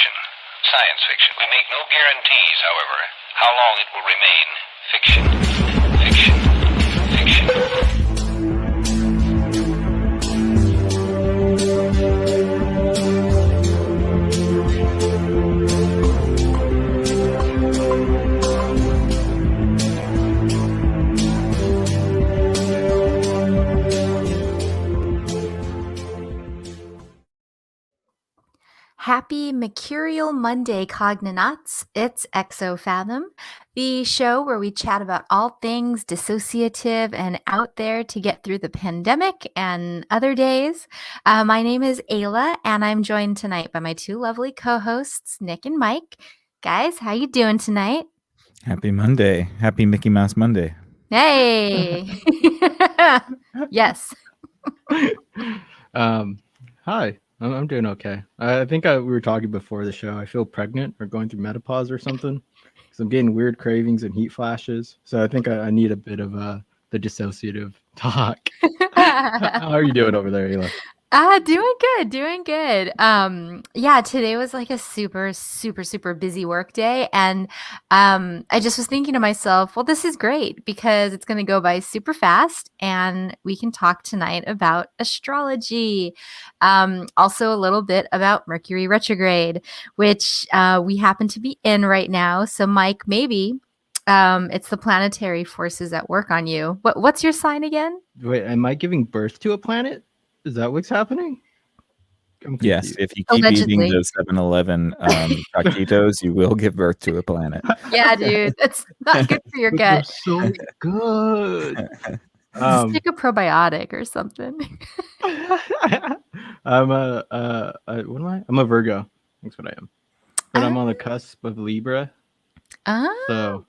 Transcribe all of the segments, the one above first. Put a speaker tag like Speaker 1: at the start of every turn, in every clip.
Speaker 1: fiction, science fiction. We make no guarantees, however, how long it will remain fiction, fiction, fiction.
Speaker 2: Happy Mercurial Monday, Cognonauts. It's ExoFathom, the show where we chat about all things dissociative and out there to get through the pandemic and other days. My name is Ayla, and I'm joined tonight by my two lovely co-hosts, Nick and Mike. Guys, how you doing tonight?
Speaker 3: Happy Monday. Happy Mickey Mouse Monday.
Speaker 2: Hey! Yes.
Speaker 4: Hi. I'm doing okay. I think we were talking before the show. I feel pregnant or going through menopause or something because I'm getting weird cravings and heat flashes. So I think I need a bit of the dissociative talk. How are you doing over there, Ayla?
Speaker 2: Doing good. Yeah, today was like a super busy work day, and I just was thinking to myself, well, this is great because it's going to go by super fast, and we can talk tonight about astrology. Also a little bit about Mercury Retrograde, which we happen to be in right now. So, Mike, maybe it's the planetary forces at work on you. What's your sign again?
Speaker 4: Wait, am I giving birth to a planet? Is that what's happening?
Speaker 3: Yes, if you keep eating those 7-Eleven taquitos, you will give birth to a planet.
Speaker 2: Yeah, dude, that's not good for your gut.
Speaker 4: So good.
Speaker 2: Just take a probiotic or something.
Speaker 4: I'm what am I? I'm a Virgo. That's what I am. But I'm on the cusp of Libra. So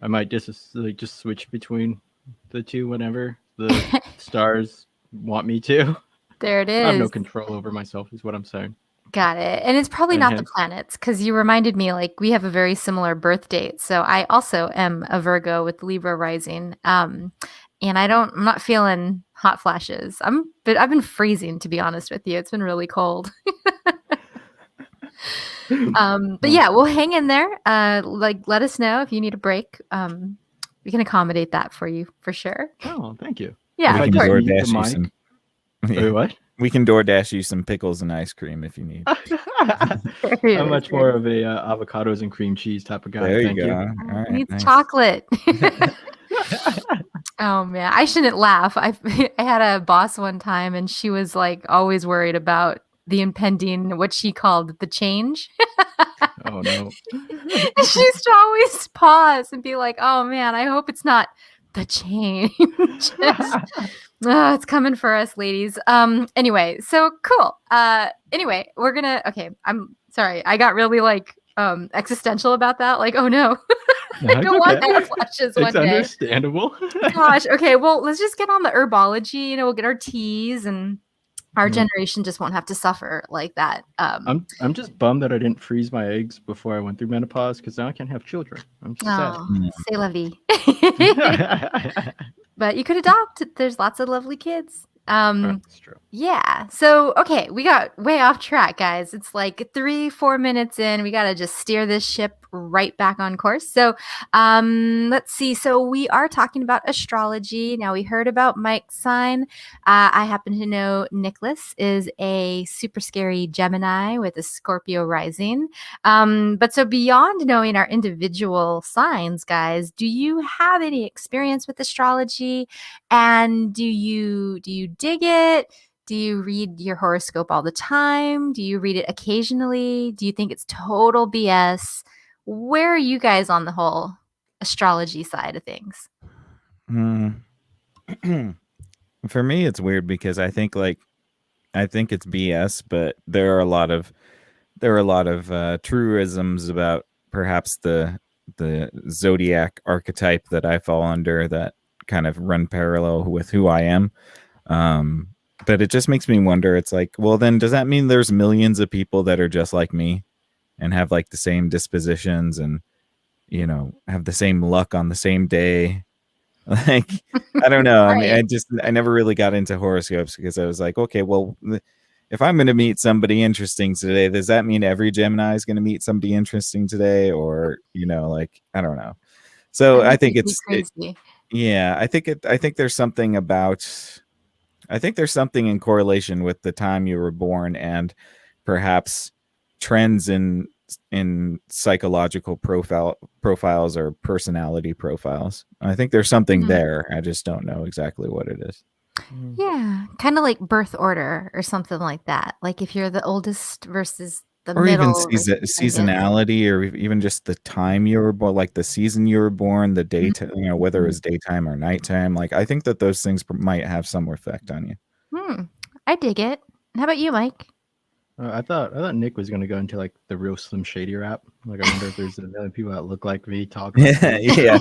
Speaker 4: I might just switch between the two whenever the stars want me to.
Speaker 2: There it is.
Speaker 4: I have no control over myself is what I'm saying.
Speaker 2: Got it. And it's probably not the planets, because you reminded me, like, we have a very similar birth date. So I also am a Virgo with Libra rising. And I'm not feeling hot flashes. But I've been freezing, to be honest with you. It's been really cold. But yeah, we'll hang in there. Let us know if you need a break. We can accommodate that for you for sure.
Speaker 4: Oh, thank you.
Speaker 2: Yeah,
Speaker 3: we can DoorDash you some.
Speaker 4: Wait, what?
Speaker 3: We can DoorDash you some pickles and ice cream if you need.
Speaker 4: I'm much more of a avocados and cream cheese type of guy.
Speaker 3: There
Speaker 4: Thank
Speaker 3: you go.
Speaker 4: you.
Speaker 3: All right,
Speaker 2: needs
Speaker 3: nice.
Speaker 2: chocolate. Oh man, I shouldn't laugh. I had a boss one time, and she was like always worried about the impending, what she called the change.
Speaker 4: Oh no.
Speaker 2: She used to always pause and be like, "Oh man, I hope it's not the change." It's coming for us, ladies. Anyway, so cool. Anyway, I'm sorry. I got really like existential about that. Like, oh no. I don't want hot flashes one day.
Speaker 4: It's understandable.
Speaker 2: Gosh. Okay. Well, let's just get on the herbology. We'll get our teas, and our generation just won't have to suffer like that.
Speaker 4: I'm just bummed that I didn't freeze my eggs before I went through menopause, because now I can't have children. I'm just sad.
Speaker 2: C'est la vie. But you could adopt. There's lots of lovely kids.
Speaker 4: That's true.
Speaker 2: Yeah. So, okay, we got way off track, guys. It's like 3-4 minutes in. We got to just steer this ship right back on course. So, let's see. So we are talking about astrology. Now, we heard about Mike's sign. I happen to know Nicholas is a super scary Gemini with a Scorpio rising. But so beyond knowing our individual signs, guys, do you have any experience with astrology? And do you dig it? Do you read your horoscope all the time? Do you read it occasionally? Do you think it's total BS? Where are you guys on the whole astrology side of things?
Speaker 3: For me, it's weird because I think it's BS, but there are a lot of truisms about perhaps the zodiac archetype that I fall under that kind of run parallel with who I am. But it just makes me wonder, it's like, well, then does that mean there's millions of people that are just like me and have like the same dispositions and, have the same luck on the same day? Like, I don't know.
Speaker 2: Right.
Speaker 3: I mean, I never really got into horoscopes because I was like, okay, well, if I'm going to meet somebody interesting today, does that mean every Gemini is going to meet somebody interesting today? Or, like, I don't know. So I think
Speaker 2: That'd be crazy.
Speaker 3: yeah, I think there's something about, I think there's something in correlation with the time you were born and perhaps trends in psychological profiles or personality profiles. I think there's something
Speaker 2: Mhm.
Speaker 3: there. I just don't know exactly what it is.
Speaker 2: Yeah, kind of like birth order or something like that. Like if you're the oldest versus the
Speaker 3: Or even
Speaker 2: middle versus the youngest.
Speaker 3: seasonality, or even just the time you were born, like the season you were born, the daytime, whether it was daytime or nighttime. Like, I think that those things might have some effect on you.
Speaker 2: I dig it. How about you, Mike?
Speaker 4: I thought Nick was gonna go into like the real Slim Shady rap. Like, I wonder if there's a million people that look like me, talk like me.
Speaker 3: Yeah.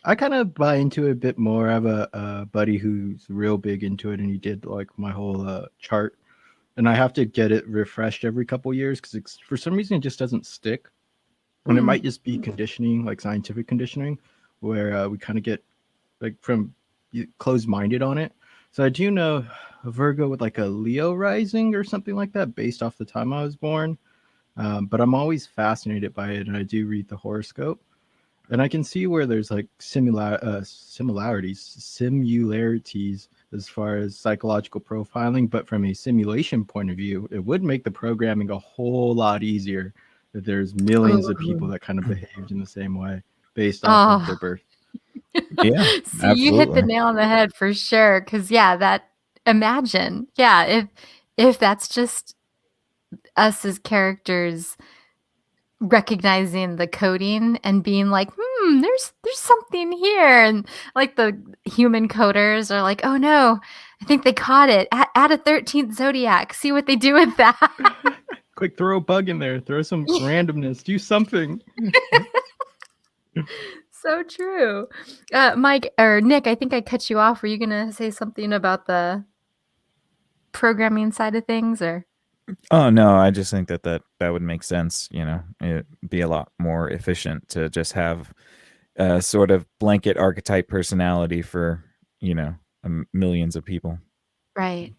Speaker 4: I kind of buy into it a bit more. I have a buddy who's real big into it, and he did like my whole chart, and I have to get it refreshed every couple years because for some reason it just doesn't stick, and it might just be conditioning, like scientific conditioning, where we kind of get like from closed-minded on it. So I do know a Virgo with like a Leo rising or something like that, based off the time I was born. But I'm always fascinated by it, and I do read the horoscope. And I can see where there's like similarities as far as psychological profiling, but from a simulation point of view, it would make the programming a whole lot easier if there's millions of people that kind of behaved in the same way based off of their birth.
Speaker 3: Yeah,
Speaker 2: See, you hit the
Speaker 3: absolutely.
Speaker 2: nail on the head for sure. Because imagine, if that's just us as characters recognizing the coding and being like, there's something here, and like the human coders are like, oh no, I think they caught it. Add a 13th zodiac. See what they do with that.
Speaker 4: Quick, throw a bug in there. Throw some randomness. Do something.
Speaker 2: So true. Mike or Nick, I think I cut you off. Were you gonna say something about the programming side of things, or?
Speaker 3: Oh no, I just think that would make sense. It'd be a lot more efficient to just have a sort of blanket archetype personality for millions of people.
Speaker 2: Right.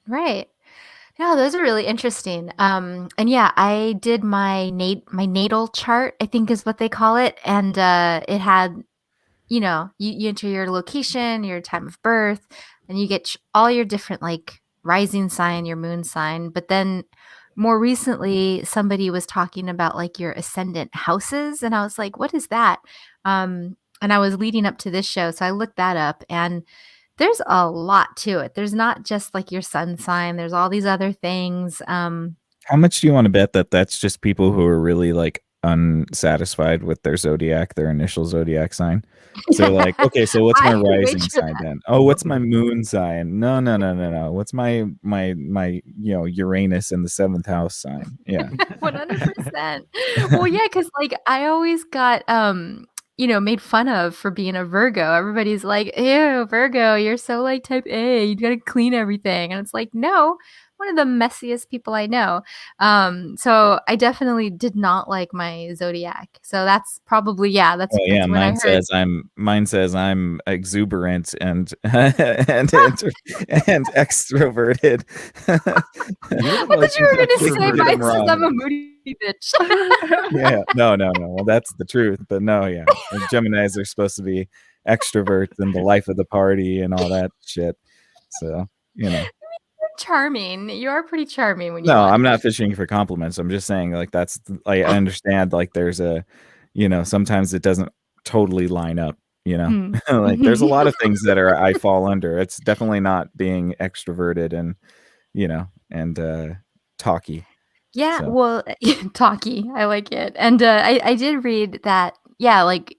Speaker 2: No, those are really interesting. And yeah, I did my natal chart, I think is what they call it, and it had, you enter your location, your time of birth, and you get all your different like rising sign, your moon sign. But then more recently, somebody was talking about like your ascendant houses, and I was like, what is that? And I was leading up to this show, so I looked that up, and there's a lot to it. There's not just like your sun sign. There's all these other things.
Speaker 3: How much do you want to bet that that's just people who are really like unsatisfied with their zodiac, their initial zodiac sign? So like, okay, so what's my
Speaker 2: I would
Speaker 3: rising
Speaker 2: wager
Speaker 3: sign then? Oh, what's my moon sign? No, no, no, no, no. What's my Uranus in the 7th house sign? Yeah.
Speaker 2: 100%. Well, yeah, because like I always got made fun of for being a Virgo. Everybody's like, ew, Virgo, you're so like type A, you gotta clean everything. And it's like, no, one of the messiest people I know. So I definitely did not like my zodiac. So that's probably, that's
Speaker 3: Oh yeah,
Speaker 2: when I heard.
Speaker 3: mine says I'm exuberant and and extroverted.
Speaker 2: I thought you were gonna say mine says I'm a moody bitch.
Speaker 3: Yeah, no. Well, that's the truth, but no, yeah. And Geminis are supposed to be extroverts and the life of the party and all that shit. So,
Speaker 2: You're charming. You are pretty charming when you
Speaker 3: no,
Speaker 2: want.
Speaker 3: I'm not fishing for compliments. I'm just saying, like, that's like, I understand, like, there's a, sometimes it doesn't totally line up. Like, there's a lot of things that I fall under. It's definitely not being extroverted and talky.
Speaker 2: Yeah,
Speaker 3: So.
Speaker 2: well, talky, I like it. And I did read that, like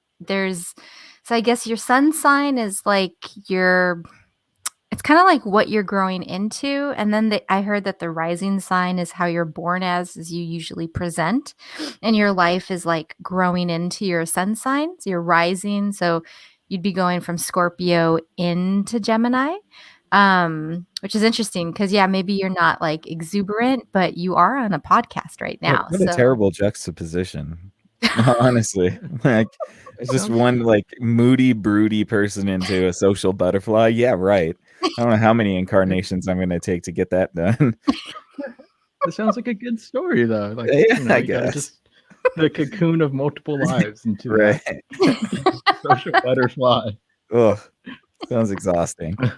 Speaker 2: so I guess your sun sign is like it's kind of like what you're growing into. And then I heard that the rising sign is how you're born as you usually present. And your life is like growing into your sun sign, so you're rising. So you'd be going from Scorpio into Gemini. Which is interesting because maybe you're not like exuberant, but you are on a podcast right now.
Speaker 3: What a terrible juxtaposition. Honestly, like
Speaker 4: It
Speaker 3: just
Speaker 4: sounds
Speaker 3: one like moody, broody person into a social butterfly. Yeah, right. I don't know how many incarnations I'm going to take to get that done.
Speaker 4: It sounds like a good story though. Like,
Speaker 3: Yeah,
Speaker 4: you know,
Speaker 3: I
Speaker 4: you gotta
Speaker 3: guess.
Speaker 4: just the cocoon of multiple lives into
Speaker 3: Right.
Speaker 4: that social butterfly.
Speaker 3: Ugh, sounds exhausting.
Speaker 4: Well,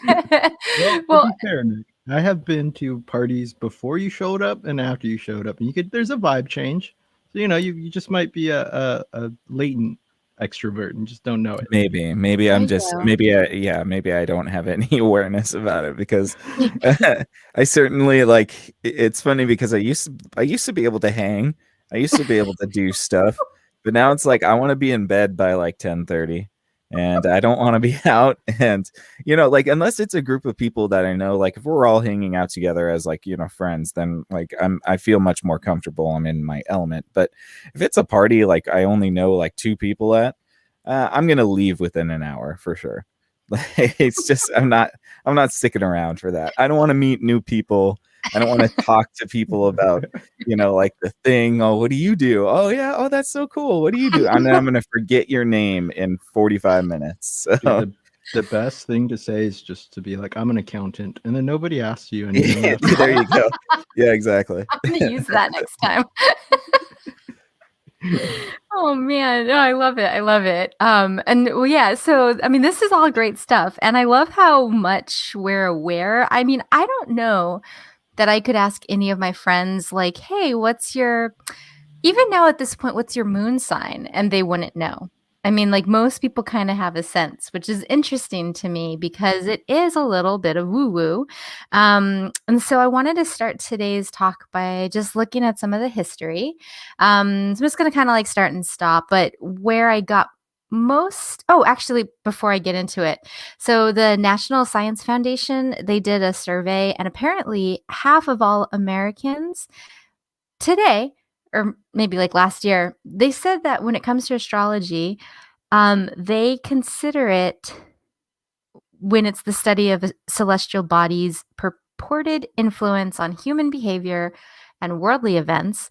Speaker 4: to
Speaker 2: Well,
Speaker 4: be fair, Nick, I have been to parties before you showed up and after you showed up, and there's a vibe change. So you know, you just might be a latent extrovert and just don't know it.
Speaker 3: Maybe
Speaker 2: there
Speaker 3: I'm
Speaker 2: you
Speaker 3: just
Speaker 2: go.
Speaker 3: maybe I don't have any awareness about it because I certainly like it's funny because I used to be able to hang. I used to be able to do stuff, but now it's like I want to be in bed by like 10:30 and I don't want to be out and like unless it's a group of people that I know, like if we're all hanging out together as like friends, then like I feel much more comfortable. I'm in my element. But if it's a party like I only know like two people at, I'm gonna leave within an hour for sure. It's just I'm not sticking around for that. I don't want to meet new people. I don't want to talk to people about like the thing. Oh, what do you do? Oh yeah, oh that's so cool. What do you do? And then I'm gonna forget your name in 45 minutes.
Speaker 4: Dude,
Speaker 3: So
Speaker 4: the best thing to say is just to be like, I'm an accountant, and then nobody asks you anything after
Speaker 3: there
Speaker 4: that.
Speaker 3: you go. Yeah, exactly.
Speaker 2: I'm gonna use that next time. Oh man, no, I love it. I love it. And well, yeah, so I mean, this is all great stuff. And I love how much we're aware. I mean, I don't know that I could ask any of my friends, like, hey, even now at this point, what's your moon sign? And they wouldn't know. I mean, like most people kind of have a sense, which is interesting to me because it is a little bit of woo woo. And so I wanted to start today's talk by just looking at some of the history. So I'm just going to kind of like start and stop, but where I got actually, before I get into it, so the National Science Foundation, they did a survey, and apparently half of all Americans today, or maybe like last year, they said that when it comes to astrology, they consider it, when it's the study of celestial bodies' purported influence on human behavior and worldly events,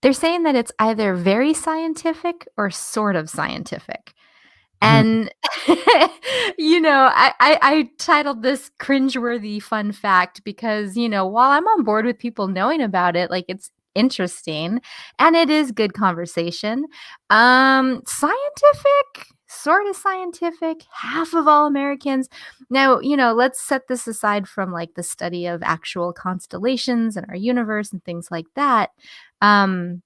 Speaker 2: they're saying that it's either very scientific or sort of scientific. And, I titled this cringeworthy fun fact because, while I'm on board with people knowing about it, like it's interesting and it is good conversation. Scientific, sort of scientific, half of all Americans. Now, let's set this aside from like the study of actual constellations and our universe and things like that. Um,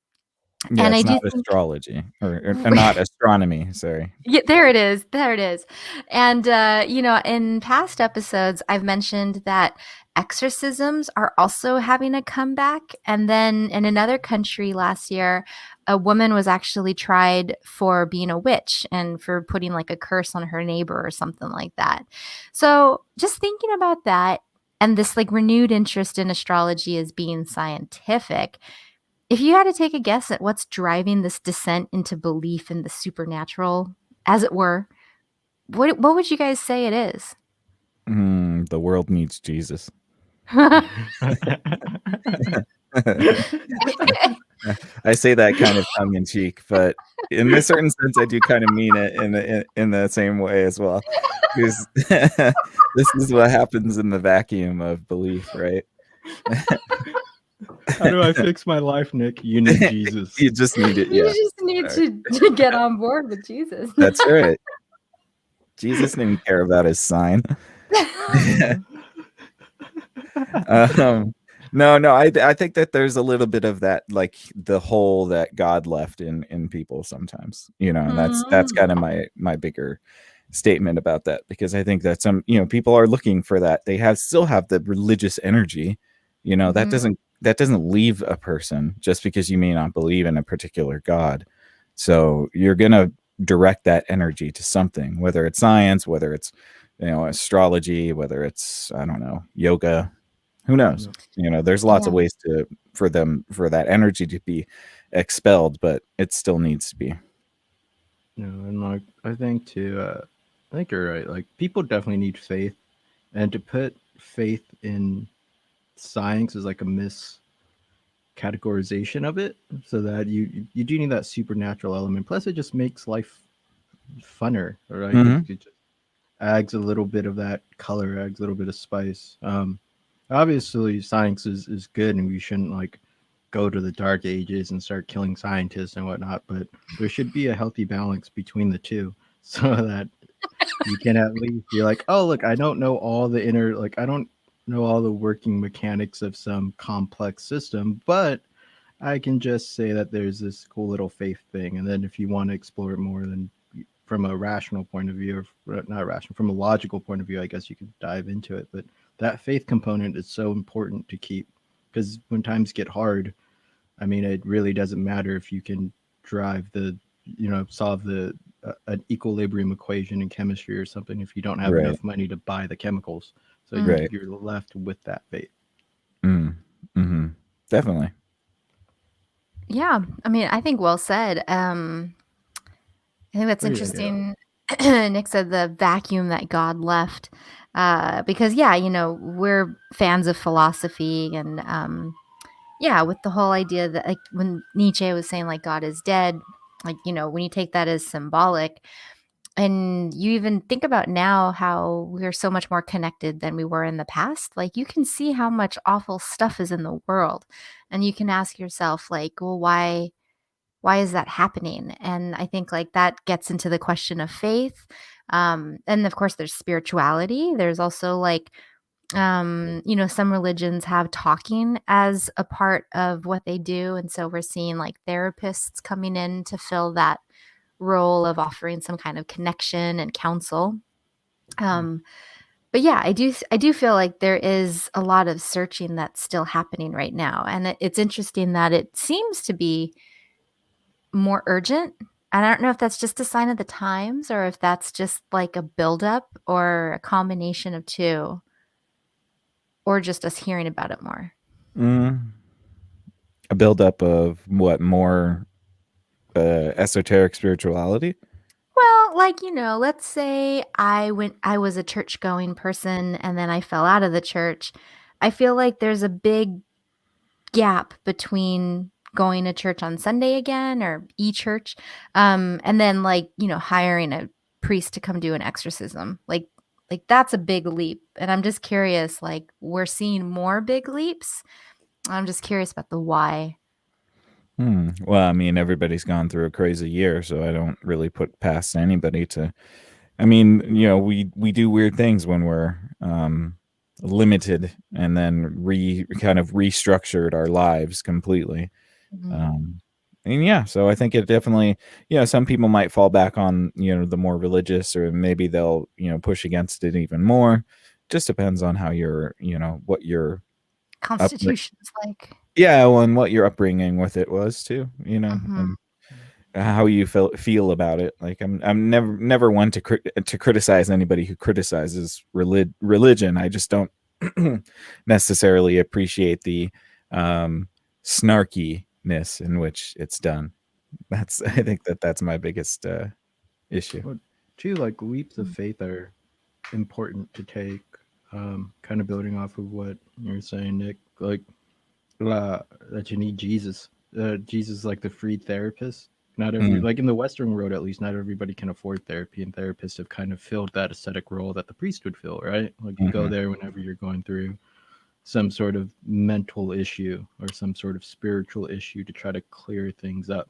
Speaker 3: Yeah,
Speaker 2: and I
Speaker 3: it's
Speaker 2: do
Speaker 3: not
Speaker 2: think
Speaker 3: astrology or not astronomy. Sorry.
Speaker 2: Yeah, there it is. There it is. And, in past episodes, I've mentioned that exorcisms are also having a comeback. And then in another country last year, a woman was actually tried for being a witch and for putting like a curse on her neighbor or something like that. So just thinking about that and this like renewed interest in astrology as being scientific, if you had to take a guess at what's driving this descent into belief in the supernatural, as it were, what would you guys say it is?
Speaker 3: The world needs Jesus. I say that kind of tongue in cheek, but in a certain sense, I do kind of mean it in the same way as well, because this is what happens in the vacuum of belief, right?
Speaker 4: How do I fix my life, Nick? You need Jesus.
Speaker 3: You just need it,
Speaker 2: You
Speaker 3: yeah.
Speaker 2: just need
Speaker 3: Sorry.
Speaker 2: to get on board with Jesus.
Speaker 3: That's right. Jesus didn't care about his sign. No, I think that there's a little bit of that, like the hole that God left in people sometimes, and that's kind of my bigger statement about that, because I think that some people are looking for that. They still have the religious energy, that
Speaker 2: Mhm.
Speaker 3: doesn't leave a person just because you may not believe in a particular God. So you're gonna direct that energy to something, whether it's science, whether it's astrology, whether it's, I don't know, yoga, who knows. There's lots of
Speaker 2: Yeah.
Speaker 3: ways for that energy to be expelled, but it still needs to be.
Speaker 4: And like I think too, I think you're right. Like people definitely need faith, and to put faith in science is like a categorization of it, so that you do need that supernatural element. Plus, it just makes life funner, right?
Speaker 3: Hmm.
Speaker 4: It just adds a little bit of that color, adds a little bit of spice. Obviously, science is good, and we shouldn't like go to the dark ages and start killing scientists and whatnot. But there should be a healthy balance between the two, so that you can at least be like, oh, look, I don't know all the inner, like, I don't know all the working mechanics of some complex system, but I can just say that there's this cool little faith thing. And then if you want to explore it more, then from a rational point of view, or not rational, from a logical point of view, I guess you could dive into it. But that faith component is so important to keep, because when times get hard, I mean, it really doesn't matter if you can drive the, solve the an equilibrium equation in chemistry or something if you don't have
Speaker 3: Right.
Speaker 4: enough money to buy the chemicals. So
Speaker 3: Right.
Speaker 4: you're left with that faith.
Speaker 3: Mm. Hmm. Definitely.
Speaker 2: Yeah, I mean, I think well said. I think that's
Speaker 4: What do you think?
Speaker 2: interesting. Nick said the vacuum that God left, because yeah, we're fans of philosophy, and yeah, with the whole idea that like when Nietzsche was saying like God is dead, like when you take that as symbolic, and you even think about now how we're so much more connected than we were in the past, like you can see how much awful stuff is in the world, and you can ask yourself like, well, why is that happening? And I think like that gets into the question of faith. And of course there's spirituality. There's also like, some religions have talking as a part of what they do. And so we're seeing like therapists coming in to fill that role of offering some kind of connection and counsel. Um, but yeah, I do feel like there is a lot of searching that's still happening right now. And it's interesting that it seems to be more urgent. And I don't know if that's just a sign of the times or if that's just like a buildup or a combination of two, or just us hearing about it more.
Speaker 3: Mm. A buildup of what more esoteric spirituality.
Speaker 2: Well, like, let's say I was a church going person and then I fell out of the church. I feel like there's a big gap between going to church on Sunday again or e-church, and then like hiring a priest to come do an exorcism. Like that's a big leap, and I'm just curious. Like we're seeing more big leaps. I'm just curious about the why.
Speaker 3: Well, I mean, everybody's gone through a crazy year, so I don't really put past anybody to. I mean, we do weird things when we're limited, and then kind of restructured our lives completely.
Speaker 2: Mhm.
Speaker 3: Um, and yeah, so I think it definitely, some people might fall back on, the more religious, or maybe they'll, push against it even more. Just depends on how what your up,
Speaker 2: Constitution is like.
Speaker 3: yeah, well, and what your upbringing with it was too,
Speaker 2: Mhm.
Speaker 3: and how you feel about it. Like I'm never one to criticize anybody who criticizes religion. I just don't necessarily appreciate the snarkiness in which it's done. I think that's my biggest issue.
Speaker 4: Well, too, like leaps of faith are important to take. Kind of building off of what you're saying, Nick, like that you need Jesus. Jesus is like the free therapist. Not every,
Speaker 3: Mm,
Speaker 4: like in the Western world at least, not everybody can afford therapy, and therapists have kind of filled that ascetic role that the priest would fill, right? Like you go
Speaker 3: mhm,
Speaker 4: there whenever you're going through some sort of mental issue or some sort of spiritual issue to try to clear things up.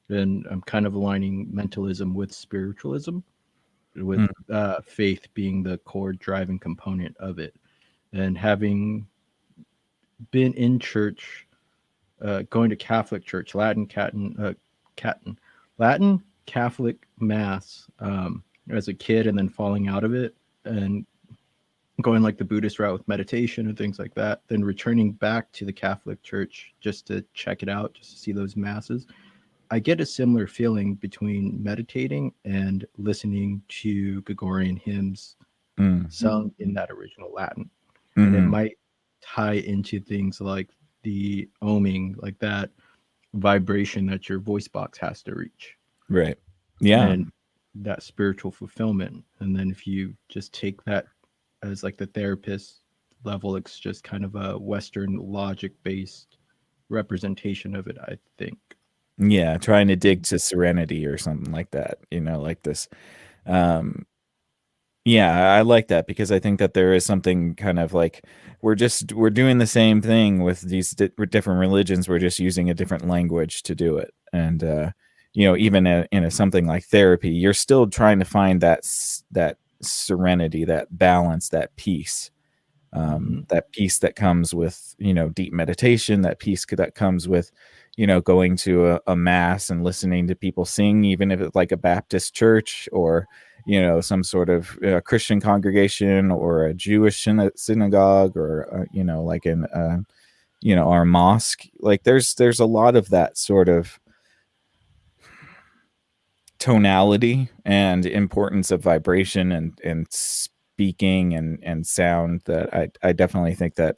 Speaker 4: And I'm kind of aligning mentalism with spiritualism, with
Speaker 3: mm,
Speaker 4: faith being the core driving component of it. And having been in church, going to Catholic church, Latin Catholic mass as a kid, and then falling out of it and going like the Buddhist route with meditation and things like that, then returning back to the Catholic church just to check it out, just to see those masses. I get a similar feeling between meditating and listening to Gregorian hymns
Speaker 3: mm,
Speaker 4: sung in that original Latin. And it
Speaker 3: mhm.
Speaker 4: might tie into things like the oming, like that vibration that your voice box has to reach,
Speaker 3: Right. Yeah.
Speaker 4: and that spiritual fulfillment. And then if you just take that as like the therapist level, it's just kind of a Western logic based representation of it, I think.
Speaker 3: Yeah, trying to dig to serenity or something like that, like this. Um, yeah, I like that because I think that there is something kind of like we're doing the same thing with these different religions. We're just using a different language to do it. And even in something like therapy, you're still trying to find that serenity, that balance, that peace. That peace that comes with deep meditation, that peace that comes with going to a mass and listening to people sing, even if it's like a Baptist church or some sort of Christian congregation or a Jewish synagogue or like in our mosque. Like there's a lot of that sort of tonality and importance of vibration and speaking and sound that I definitely think that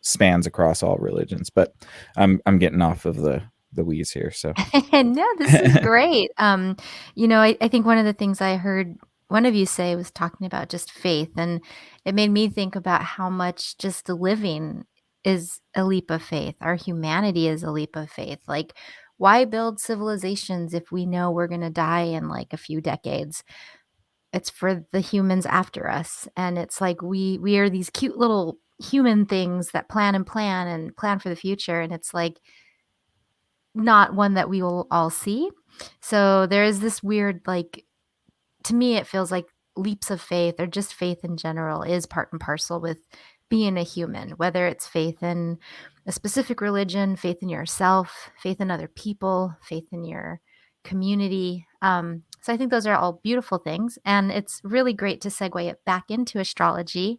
Speaker 3: spans across all religions. But I'm getting off of the weeds here. So
Speaker 2: No, this is great. I think one of the things I heard one of you say was talking about just faith, and it made me think about how much just living is a leap of faith. Our humanity is a leap of faith. Like, why build civilizations if we know we're going to die in like a few decades? It's for the humans after us, and it's like we are these cute little human things that plan and plan for the future, and it's like not one that we will all see. So there is this weird, like, to me, it feels like leaps of faith or just faith in general is part and parcel with being a human, whether it's faith in a specific religion, faith in yourself, faith in other people, faith in your community. So I think those are all beautiful things. And it's really great to segue it back into astrology,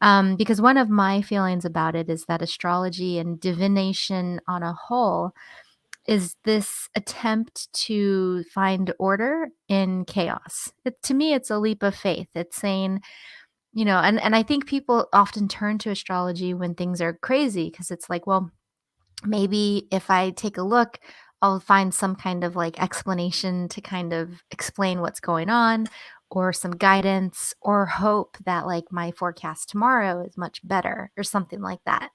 Speaker 2: because one of my feelings about it is that astrology and divination on a whole is this attempt to find order in chaos. To me, it's a leap of faith. It's saying, and I think people often turn to astrology when things are crazy because it's like, well, maybe if I take a look, I'll find some kind of like explanation to kind of explain what's going on or some guidance or hope that like my forecast tomorrow is much better or something like that.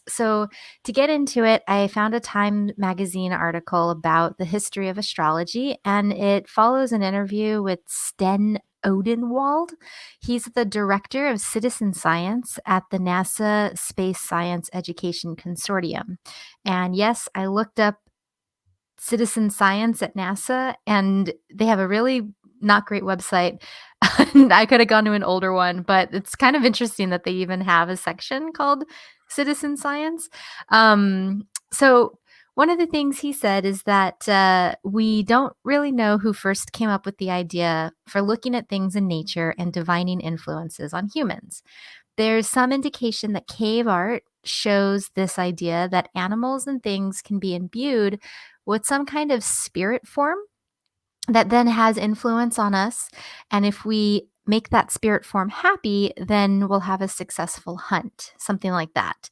Speaker 2: So to get into it, I found a Time magazine article about the history of astrology, and it follows an interview with Sten Odenwald. He's the director of citizen science at the NASA Space Science Education Consortium. And yes, I looked up citizen science at NASA, and they have a really not great website. I could have gone to an older one, but it's kind of interesting that they even have a section called citizen science. So one of the things he said is that we don't really know who first came up with the idea for looking at things in nature and divining influences on humans. There's some indication that cave art shows this idea that animals and things can be imbued with some kind of spirit form that then has influence on us. And if we make that spirit form happy, then we'll have a successful hunt, something like that.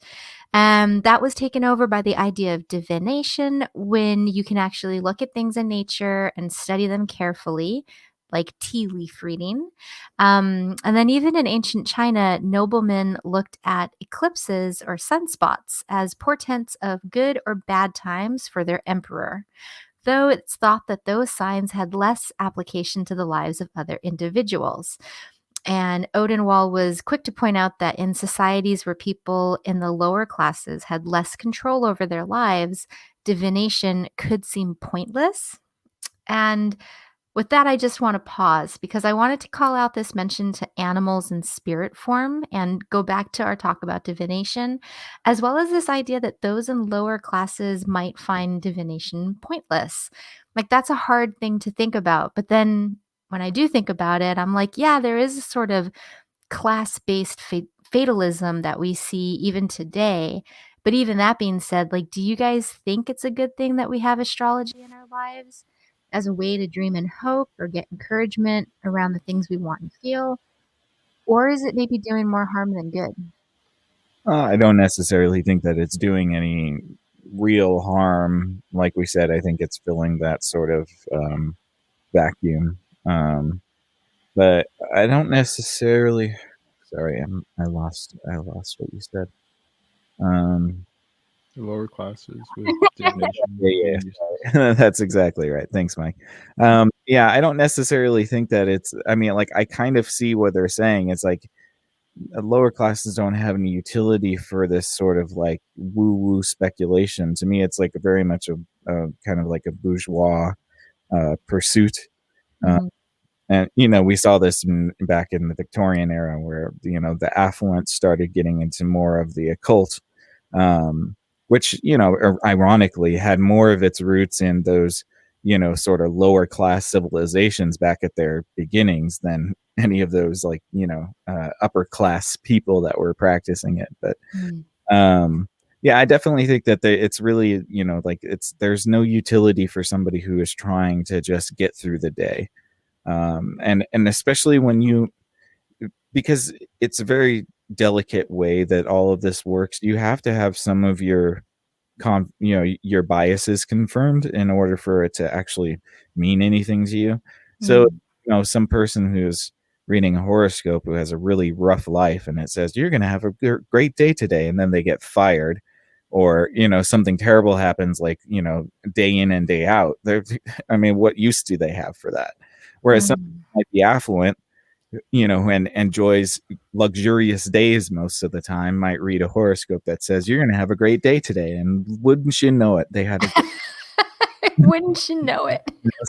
Speaker 2: And that was taken over by the idea of divination, when you can actually look at things in nature and study them carefully, like tea leaf reading. And then even in ancient China, noblemen looked at eclipses or sunspots as portents of good or bad times for their emperor, though it's thought that those signs had less application to the lives of other individuals. And Odenwald was quick to point out that in societies where people in the lower classes had less control over their lives, divination could seem pointless. And with that, I just want to pause because I wanted to call out this mention to animals in spirit form and go back to our talk about divination, as well as this idea that those in lower classes might find divination pointless. Like, that's a hard thing to think about. But then when I do think about it, I'm like, yeah, there is a sort of class-based fatalism that we see even today. But even that being said, like, do you guys think it's a good thing that we have astrology in our lives as a way to dream and hope or get encouragement around the things we want and feel? Or is it maybe doing more harm than good?
Speaker 3: I don't necessarily think that it's doing any real harm. Like we said, I think it's filling that sort of vacuum. But I don't necessarily. Sorry, I lost what you said.
Speaker 4: Lower classes with divination.
Speaker 3: Yeah, that's exactly right. Thanks, Mike. Yeah, I don't necessarily think that it's. I mean, like, I kind of see what they're saying. It's like lower classes don't have any utility for this sort of like woo-woo speculation. To me, it's like very much a kind of like a bourgeois pursuit.
Speaker 2: Mhm.
Speaker 3: And we saw this back in the Victorian era, where the affluent started getting into more of the occult, which ironically had more of its roots in those sort of lower class civilizations back at their beginnings than any of those like upper class people that were practicing it. But
Speaker 2: Mm.
Speaker 3: yeah, I definitely think that it's really like there's no utility for somebody who is trying to just get through the day. And especially because it's a very delicate way that all of this works. You have to have some of your your biases confirmed in order for it to actually mean anything to you. So
Speaker 2: Mm.
Speaker 3: some person who's reading a horoscope who has a really rough life, and it says you're going to have a great day today, and then they get fired, or something terrible happens, like day in and day out. I mean, what use do they have for that? Whereas some
Speaker 2: Mm.
Speaker 3: might be affluent, and enjoys luxurious days most of the time, might read a horoscope that says you're going to have a great day today, and wouldn't you know it, they had a
Speaker 2: Wouldn't you know it?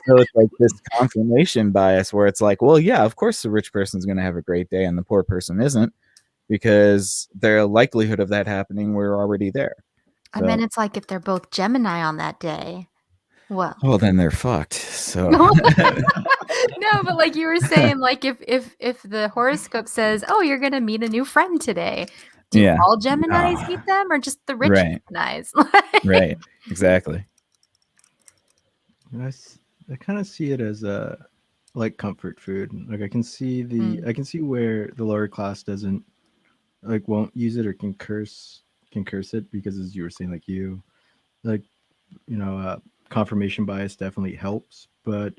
Speaker 3: so it's like this confirmation bias where it's like, well, yeah, of course the rich person's going to have a great day and the poor person isn't, because the likelihood of that happening, we're already there.
Speaker 2: And then it's like if they're both Gemini on that day. Well,
Speaker 3: then they're fucked. So
Speaker 2: no, but like you were saying, like if the horoscope says, "Oh, you're gonna meet a new friend today," do
Speaker 3: Yeah.
Speaker 2: all Geminis meet them, or just the rich
Speaker 3: Right.
Speaker 2: Geminis?
Speaker 3: Right, exactly.
Speaker 4: I kind of see it as a like comfort food. Like I can see where the lower class doesn't won't use it or can curse it, because as you were saying, like confirmation bias definitely helps. But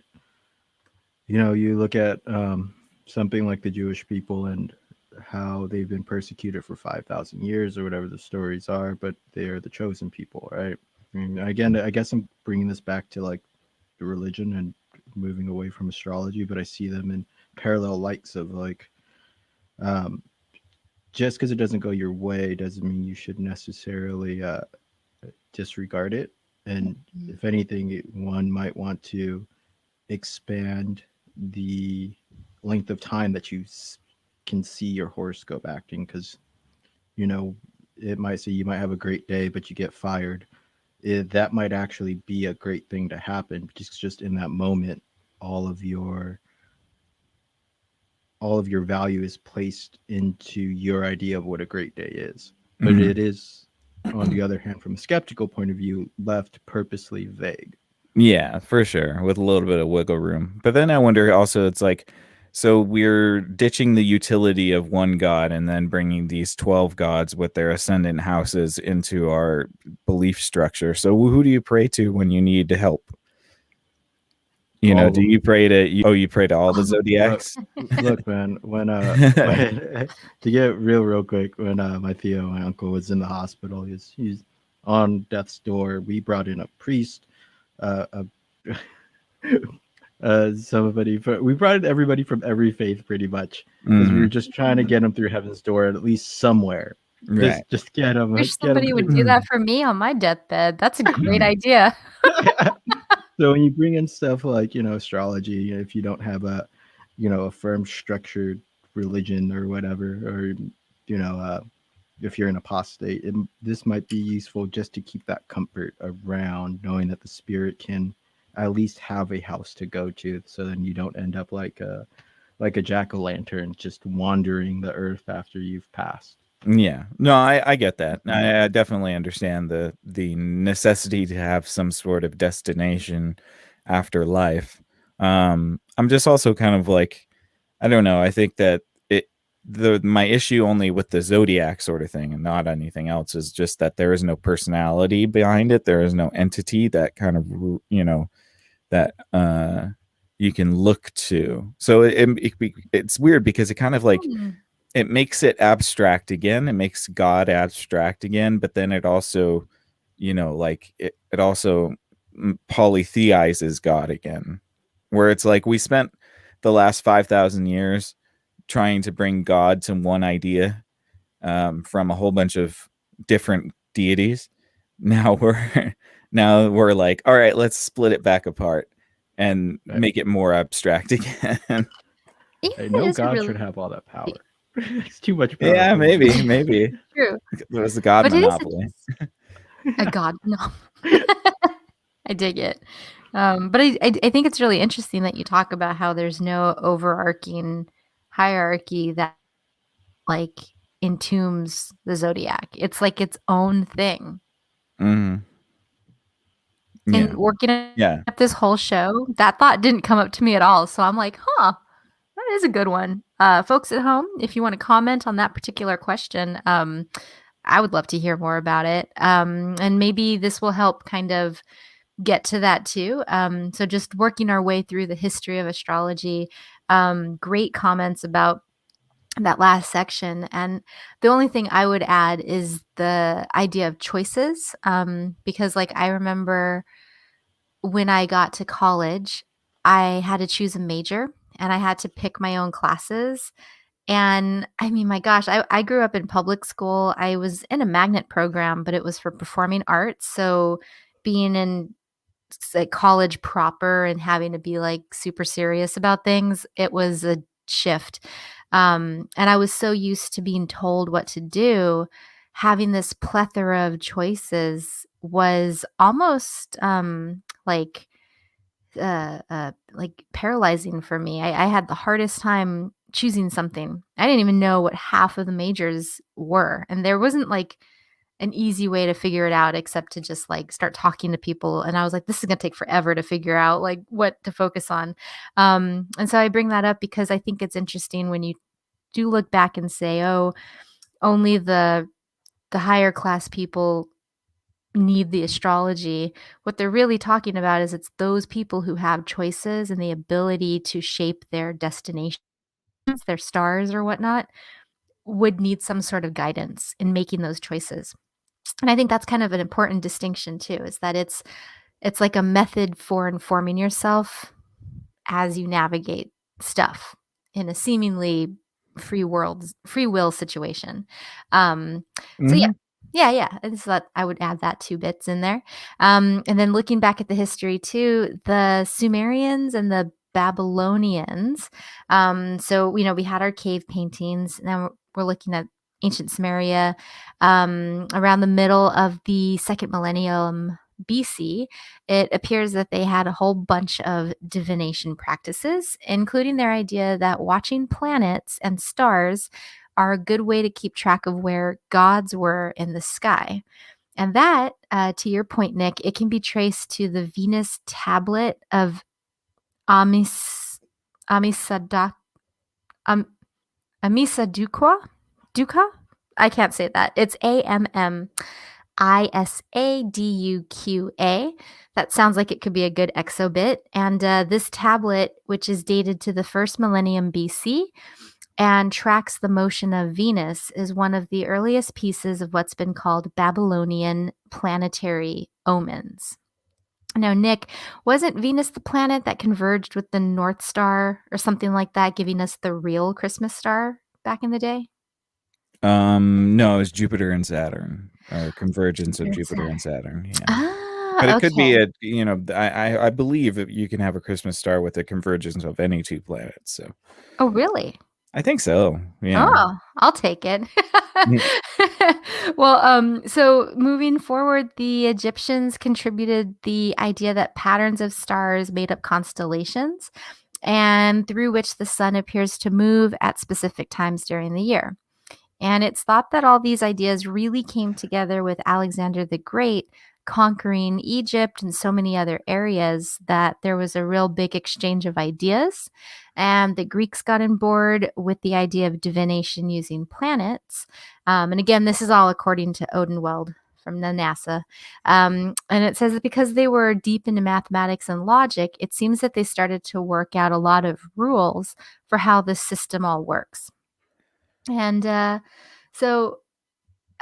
Speaker 4: you look at something like the Jewish people and how they've been persecuted for 5,000 years or whatever the stories are, but they are the chosen people, right? I mean, again, I guess I'm bringing this back to like the religion and moving away from astrology, but I see them in parallel lights of like, just because it doesn't go your way doesn't mean you should necessarily disregard it. And if anything, one might want to expand the length of time that you can see your horoscope acting, because it might say you might have a great day but you get fired. That might actually be a great thing to happen, just in that moment all of your value is placed into your idea of what a great day is. But it is, on the other hand, from a skeptical point of view, left purposely vague.
Speaker 3: Yeah, for sure, with a little bit of wiggle room. But then I wonder also, it's like, so we're ditching the utility of one god and then bringing these 12 gods with their ascendant houses into our belief structure. So who do you pray to when you need help? Do you pray to you pray to all the zodiacs?
Speaker 4: Look, man, when to get real quick, when my Theo, my uncle, was in the hospital, he's on death's door. We brought in a priest, we brought in everybody from every faith pretty much, because we were just trying to get him through heaven's door at least somewhere.
Speaker 3: Right.
Speaker 4: Just get him.
Speaker 2: Wish somebody would do that for me on my deathbed. That's a great idea.
Speaker 4: So when you bring in stuff like astrology, if you don't have a a firm structured religion or whatever, or if you're an apostate, this might be useful just to keep that comfort around, knowing that the spirit can at least have a house to go to, so then you don't end up like a jack-o'-lantern just wandering the earth after you've passed.
Speaker 3: Yeah, no, I get that. I definitely understand the necessity to have some sort of destination after life. I'm just also kind of like, I don't know. I think that my issue only with the zodiac sort of thing and not anything else is just that there is no personality behind it. There is no entity that kind of that you can look to. So it's weird because it kind of like. It makes it abstract again. It makes God abstract again, but then it also like it also polytheizes God again, where it's like we spent the last 5,000 years trying to bring God to one idea from a whole bunch of different deities. Now we're like, all right, let's split it back apart and make it more abstract again.
Speaker 2: Yeah,
Speaker 4: Hey,
Speaker 2: it
Speaker 4: no
Speaker 2: is a
Speaker 4: God
Speaker 2: really
Speaker 4: should have all that power. It's too much power.
Speaker 3: Yeah,
Speaker 4: for one
Speaker 3: maybe
Speaker 4: person.
Speaker 2: true.
Speaker 3: it was the God
Speaker 2: But it is
Speaker 3: monopoly.
Speaker 2: a god no. I dig it. But I think it's really interesting that you talk about how there's no overarching hierarchy that like entombs the zodiac. It's like its own thing.
Speaker 3: Mhm. Yeah.
Speaker 2: And working
Speaker 3: Yeah.
Speaker 2: up this whole show, that thought didn't come up to me at all. So I'm like, huh, that is a good one. Folks at home, if you want to comment on that particular question, I would love to hear more about it. And maybe this will help kind of get to that too. So just working our way through the history of astrology. Great comments about that last section. And the only thing I would add is the idea of choices. Because like I remember when I got to college, I had to choose a major and I had to pick my own classes. And I mean, my gosh, I grew up in public school. I was in a magnet program, but it was for performing arts. So being in like college proper and having to be like super serious about things, it was a shift. And I was so used to being told what to do. Having this plethora of choices was almost like paralyzing for me. I had the hardest time choosing something. I didn't even know what half of the majors were, and there wasn't like an easy way to figure it out except to just like start talking to people. And I was like, this is going to take forever to figure out like what to focus on. And so I bring that up because I think it's interesting when you do look back and say, oh, only the higher class people need the astrology. What they're really talking about is it's those people who have choices and the ability to shape their destinations, their stars or whatnot, would need some sort of guidance in making those choices. And I think that's kind of an important distinction too, is that it's like a method for informing yourself as you navigate stuff in a seemingly free will situation. So yeah.
Speaker 3: Mhm.
Speaker 2: Yeah. And so that I would add that 2 bits in there. And then looking back at the history too, the Sumerians and the Babylonians. So we had our cave paintings. Now we're looking at ancient Sumeria around the middle of the second millennium BC. It appears that they had a whole bunch of divination practices, including their idea that watching planets and stars are a good way to keep track of where gods were in the sky. And that, to your point, Nick, it can be traced to the Venus tablet of Amisaduk, um, Duka? I can't say that. It's Amisaduqa. That sounds like it could be a good exobit. And this tablet, which is dated to the first millennium BC and tracks the motion of Venus, is one of the earliest pieces of what's been called Babylonian planetary omens. Now, Nick, wasn't Venus the planet that converged with the North Star or something like that, giving us the real Christmas star back in the day?
Speaker 3: No, it was Jupiter and Saturn, or convergence of Jupiter and Saturn. Yeah. But it could be
Speaker 2: Okay.
Speaker 3: I believe that you can have a Christmas star with a convergence of any 2 planets. So
Speaker 2: Oh, really?
Speaker 3: I think so. Yeah.
Speaker 2: Oh, I'll take it.
Speaker 3: Mm.
Speaker 2: Well, so moving forward, the Egyptians contributed the idea that patterns of stars made up constellations and through which the sun appears to move at specific times during the year. And it's thought that all these ideas really came together with Alexander the Great conquering Egypt and so many other areas, that there was a real big exchange of ideas. And the Greeks got on board with the idea of divination using planets. And again, this is all according to Odenwald from the NASA. And it says that because they were deep into mathematics and logic, it seems that they started to work out a lot of rules for how the system all works. And so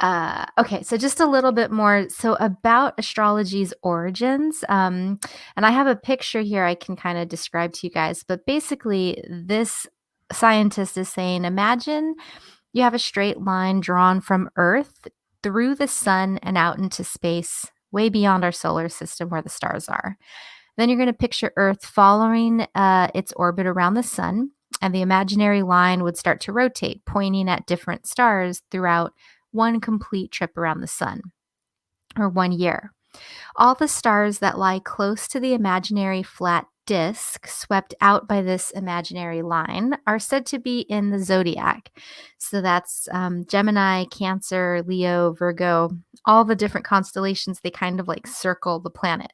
Speaker 2: Okay, so just a little bit more. So about astrology's origins, and I have a picture here I can kind of describe to you guys. But basically, this scientist is saying, imagine you have a straight line drawn from Earth through the sun and out into space, way beyond our solar system where the stars are. Then you're going to picture Earth following its orbit around the sun, and the imaginary line would start to rotate, pointing at different stars throughout one complete trip around the sun, or 1 year. All the stars that lie close to the imaginary flat disk swept out by this imaginary line are said to be in the zodiac. So that's Gemini, Cancer, Leo, Virgo, all the different constellations, they kind of like circle the planet.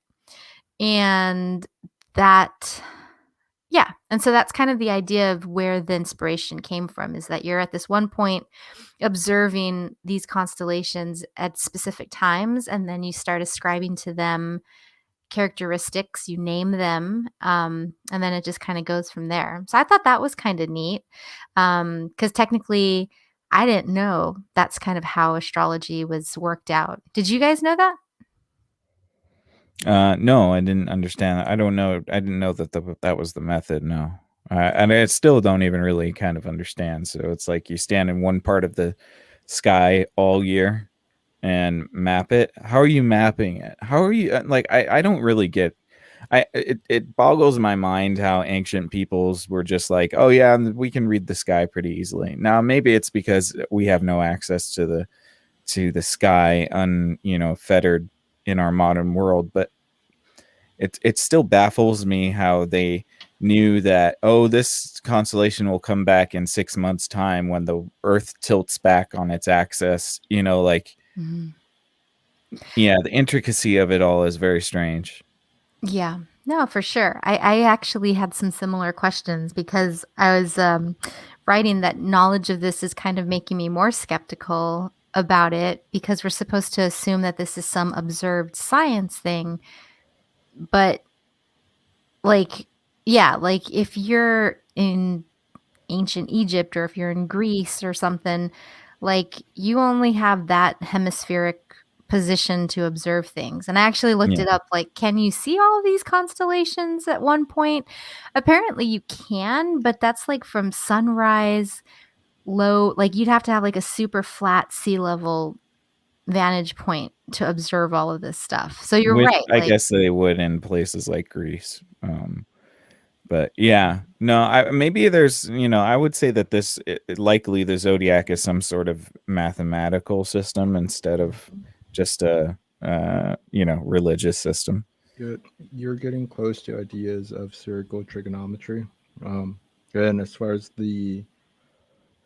Speaker 2: And that, yeah. And so that's kind of the idea of where the inspiration came from, is that you're at this one point observing these constellations at specific times, and then you start ascribing to them characteristics, you name them, and then it just kind of goes from there. So I thought that was kind of neat, because technically I didn't know that's kind of how astrology was worked out. Did you guys know that?
Speaker 3: No, I didn't understand. I don't know. I didn't know that that was the method. No, and I still don't even really kind of understand. So it's like you stand in one part of the sky all year and map it. How are you mapping it? How are you like? I don't really get. It boggles my mind how ancient peoples were just like, oh yeah, we can read the sky pretty easily. Now maybe it's because we have no access to the sky, fettered in our modern world, but it still baffles me how they knew that, oh, this constellation will come back in 6 months time when the Earth tilts back on its axis,
Speaker 2: Mhm.
Speaker 3: yeah, the intricacy of it all is very strange.
Speaker 2: Yeah, no, for sure. I actually had some similar questions because I was writing that knowledge of this is kind of making me more skeptical about it, because we're supposed to assume that this is some observed science thing. But like, yeah, like if you're in ancient Egypt or if you're in Greece or something, like you only have that hemispheric position to observe things. And I actually looked
Speaker 3: Yeah.
Speaker 2: it up, like, can you see all of these constellations at one point? Apparently you can, but that's like from sunrise low, like you'd have to have like a super flat sea level vantage point to observe all of this stuff. So you're
Speaker 3: Which
Speaker 2: right,
Speaker 3: I
Speaker 2: like,
Speaker 3: guess they would in places like Greece. But yeah, no, maybe there's, I would say that likely the zodiac is some sort of mathematical system instead of just a, religious system.
Speaker 4: You're getting close to ideas of spherical trigonometry. And as far as the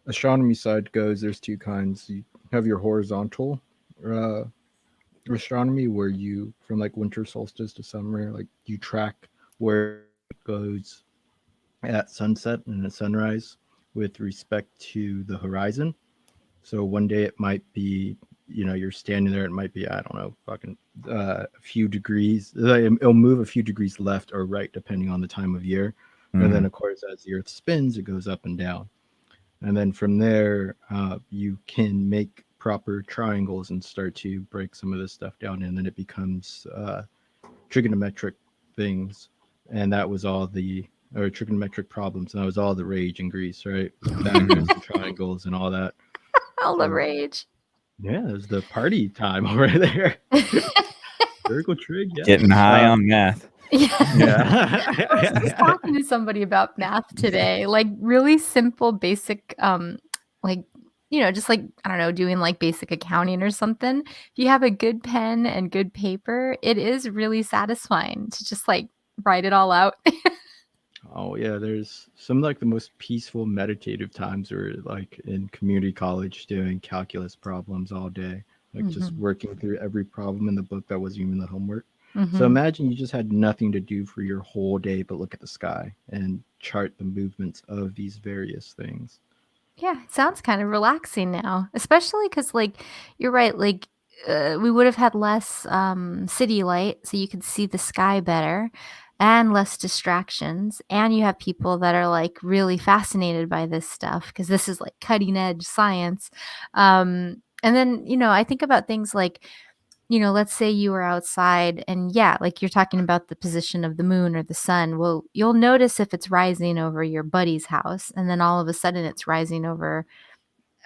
Speaker 4: astronomy side goes, there's two kinds. You have your horizontal uh, astronomy, where you, from like winter solstice to summer, like you track where it goes at sunset and at sunrise with respect to the horizon. So one day it might be, you're standing there, it might be, I don't know, fucking a few degrees. It'll move a few degrees left or right depending on the time of year. And then, of course, as the Earth spins, it goes up and down. And then from there, you can make proper triangles and start to break some of this stuff down. And then it becomes trigonometric things. And that was all or trigonometric problems. And that was all the rage in Greece, right? Factors and triangles and all that.
Speaker 2: all the rage.
Speaker 4: Yeah, it was the party time over there. Spherical trig, yeah.
Speaker 3: Getting high on math.
Speaker 2: Yeah.
Speaker 4: Yeah.
Speaker 2: I was just talking to somebody about math today, like really simple, basic, like, just like, I don't know, doing like basic accounting or something. If you have a good pen and good paper, it is really satisfying to just like write it all out.
Speaker 4: Oh yeah, there's some like the most peaceful meditative times are like in community college doing calculus problems all day, like just working through every problem in the book that wasn't even the homework. So imagine you just had nothing to do for your whole day but look at the sky and chart the movements of these various things.
Speaker 2: Yeah, it sounds kind of relaxing now, especially because, like, you're right. Like, we would have had less city light, so you could see the sky better, and less distractions. And you have people that are like really fascinated by this stuff because this is like cutting edge science. And then, I think about things like, let's say you were outside and yeah, like you're talking about the position of the moon or the sun. Well, you'll notice if it's rising over your buddy's house and then all of a sudden it's rising over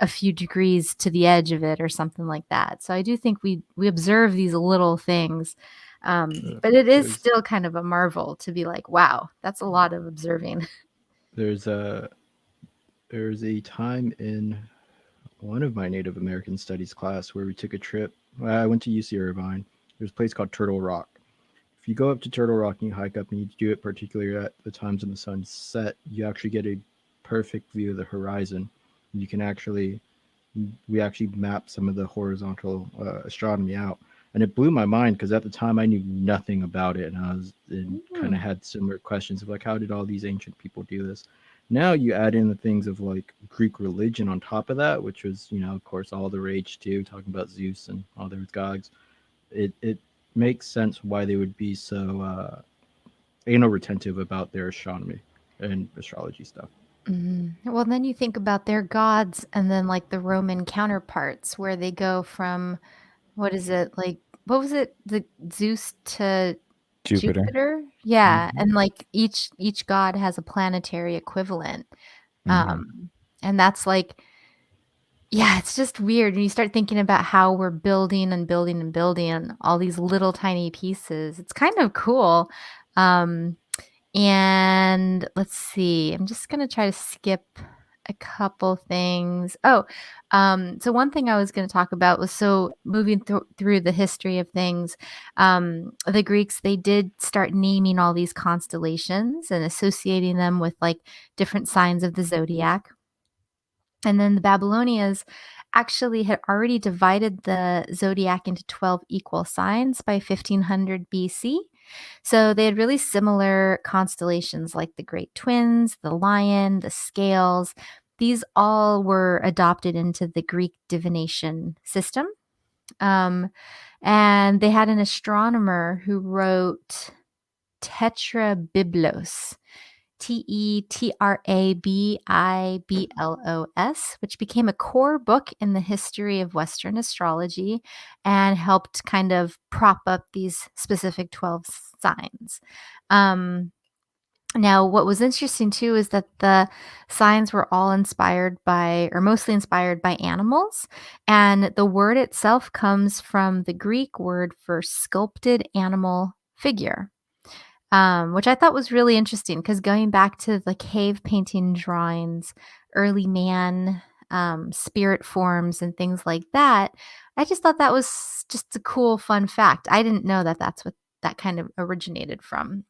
Speaker 2: a few degrees to the edge of it or something like that. So I do think we observe these little things. But it is
Speaker 4: There's
Speaker 2: still kind of a marvel to be like, wow, that's a lot of observing.
Speaker 4: there's a time in one of my Native American studies class where we took a trip. I went to UC Irvine. There's a place called Turtle Rock. If you go up to Turtle Rock and you hike up and you do it particularly at the times when the sun's set, you actually get a perfect view of the horizon. You can we actually mapped some of the horizontal astronomy out, and it blew my mind because at the time I knew nothing about it, and I was kind of had similar questions of like, how did all these ancient people do this? Now you add in the things of like Greek religion on top of that, which was, of course, all the rage too, talking about Zeus and all their gods. It makes sense why they would be so anal retentive about their astronomy and astrology stuff.
Speaker 2: Well, then you think about their gods and then like the Roman counterparts where they go from, what is it? Like, what was it? The Zeus to
Speaker 3: Jupiter.
Speaker 2: Jupiter? Yeah. And like each god has a planetary equivalent. And that's like, yeah, it's just weird. And you start thinking about how we're building and building and building all these little tiny pieces. It's kind of cool. And let's see, I'm just going to try to skip a couple things. So one thing I was going to talk about was moving through the history of things. The Greeks, they did start naming all these constellations and associating them with like different signs of the zodiac. And then the Babylonians actually had already divided the zodiac into 12 equal signs by 1500 BC. So they had really similar constellations like the Great Twins, the Lion, the Scales. These all were adopted into the Greek divination system. And they had an astronomer who wrote Tetrabiblos. Tetrabiblos, which became a core book in the history of Western astrology and helped kind of prop up these specific 12 signs. Now, what was interesting too is that the signs were all inspired by, or mostly inspired by animals. And the word itself comes from the Greek word for sculpted animal figure. Which I thought was really interesting because going back to the cave painting drawings, early man, spirit forms, and things like that, I just thought that was just a cool, fun fact. I didn't know that that's what that kind of originated from.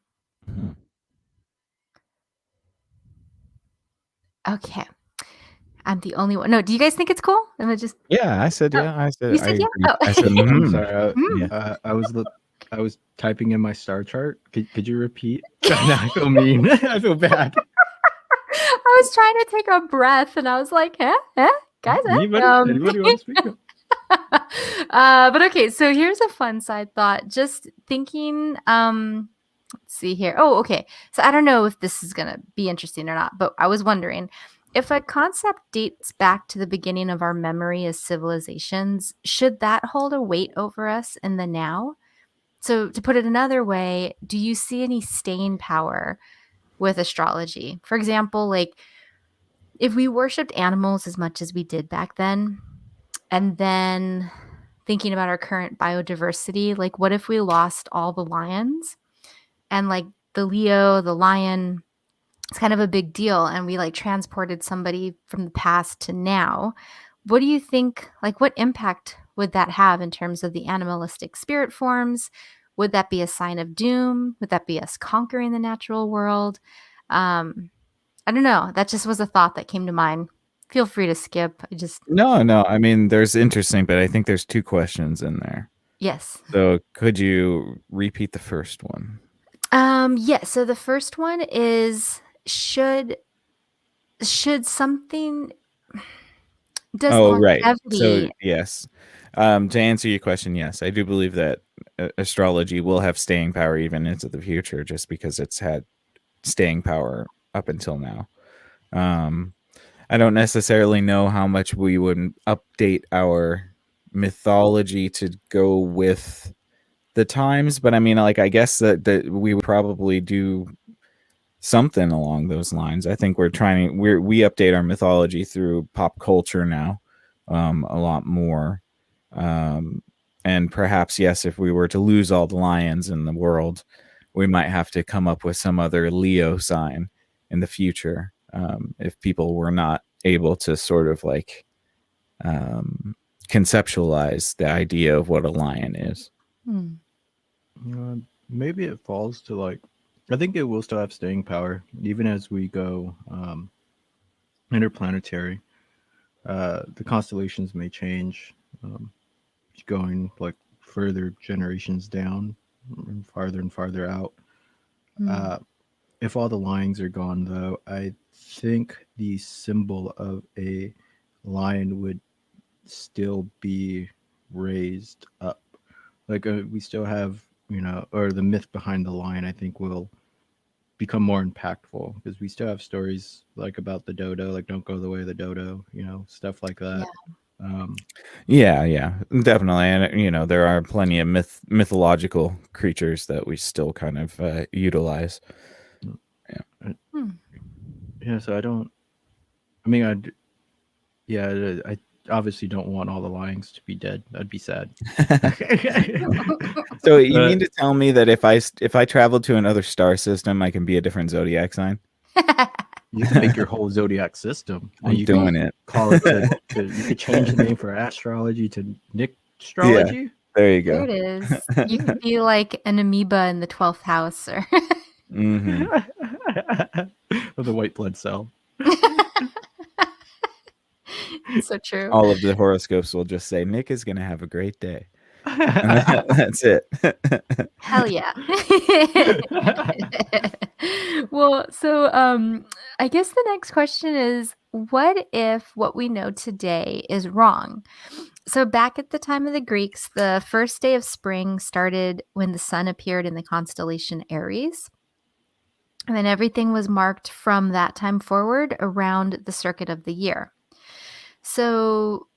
Speaker 2: Okay. I'm the only one. No, do you guys think it's cool? Am I just...
Speaker 3: Yeah, I said yeah. I said
Speaker 2: You said
Speaker 3: I
Speaker 2: yeah?
Speaker 3: agree.
Speaker 2: Oh.
Speaker 3: I said
Speaker 4: I'm sorry.
Speaker 3: Yeah.
Speaker 4: I was typing in my star chart. Could you repeat? Now I feel mean. I feel bad.
Speaker 2: I was trying to take a breath and I was like, guys,
Speaker 4: Anybody want to speak?
Speaker 2: But okay, so here's a fun side thought. Just thinking, let's see here. Oh, okay. So I don't know if this is going to be interesting or not, but I was wondering if a concept dates back to the beginning of our memory as civilizations, should that hold a weight over us in the now? So to put it another way, do you see any staying power with astrology? For example, like if we worshipped animals as much as we did back then, and then thinking about our current biodiversity, like what if we lost all the lions and like the Leo, the lion, it's kind of a big deal. And we like transported somebody from the past to now. What do you think, like what impact would that have in terms of the animalistic spirit forms? Would that be a sign of doom? Would that be us conquering the natural world? I don't know. That just was a thought that came to mind. Feel free to skip.
Speaker 3: No. I mean, there's interesting, but I think there's two questions in there.
Speaker 2: Yes.
Speaker 3: So could you repeat the first one?
Speaker 2: Yes. So the first one is should something
Speaker 3: right.
Speaker 2: longevity...
Speaker 3: So yes. To answer your question, yes, I do believe that astrology will have staying power even into the future, just because it's had staying power up until now. I don't necessarily know how much we would update our mythology to go with the times, but I mean, like, I guess that we would probably do something along those lines. I think we update our mythology through pop culture now, a lot more. And perhaps, yes, if we were to lose all the lions in the world, we might have to come up with some other Leo sign in the future, if people were not able to sort of like conceptualize the idea of what a lion is.
Speaker 4: Maybe it falls to like, I think it will still have staying power even as we go interplanetary. The constellations may change, going like further generations down and farther out. If all the lines are gone, though, I think the symbol of a lion would still be raised up. Like we still have, or the myth behind the lion, I think, will become more impactful because we still have stories like about the dodo, like don't go the way of the dodo, stuff like that.
Speaker 3: Yeah, definitely. And there are plenty of mythological creatures that we still kind of utilize.
Speaker 4: So I obviously don't want all the lions to be dead. That'd be sad.
Speaker 3: So you mean to tell me that if I travel to another star system, I can be a different zodiac sign?
Speaker 4: You can make your whole zodiac system.
Speaker 3: I'm doing it.
Speaker 4: Call it you could change the name for astrology to Nick Astrology.
Speaker 3: Yeah, there you go.
Speaker 2: There it is. You could be like an amoeba in the 12th house, or
Speaker 4: Or the white blood cell.
Speaker 2: so true.
Speaker 3: All of the horoscopes will just say Nick is going to have a great day. And that's it.
Speaker 2: Hell yeah. Well, so I guess the next question is, what if what we know today is wrong? So back at the time of the Greeks, the first day of spring started when the sun appeared in the constellation Aries. And then everything was marked from that time forward around the circuit of the year. So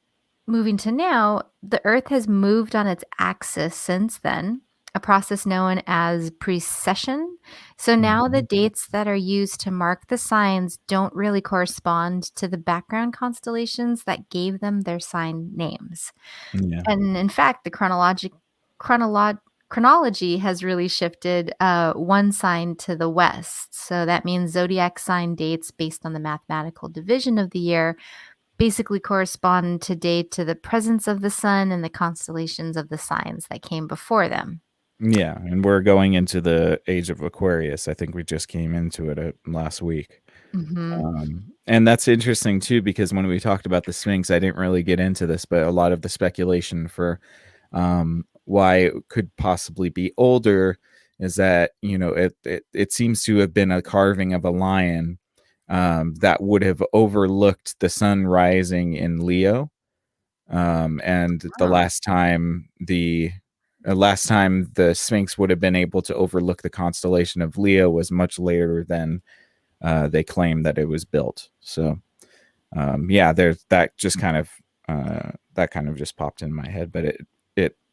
Speaker 2: moving to now, the Earth has moved on its axis since then, a process known as precession. So now the dates that are used to mark the signs don't really correspond to the background constellations that gave them their sign names.
Speaker 3: Yeah.
Speaker 2: And in fact, the chronology has really shifted one sign to the west. So that means zodiac sign dates based on the mathematical division of the year basically correspond today to the presence of the sun and the constellations of the signs that came before them.
Speaker 3: Yeah, and we're going into the age of Aquarius. I think we just came into it last week. And that's interesting too, because when we talked about the Sphinx, I didn't really get into this, but a lot of the speculation for why it could possibly be older is that it seems to have been a carving of a lion that would have overlooked the sun rising in Leo, and the last time the Sphinx would have been able to overlook the constellation of Leo was much later than they claim that it was built. So there's that kind of just popped in my head, but it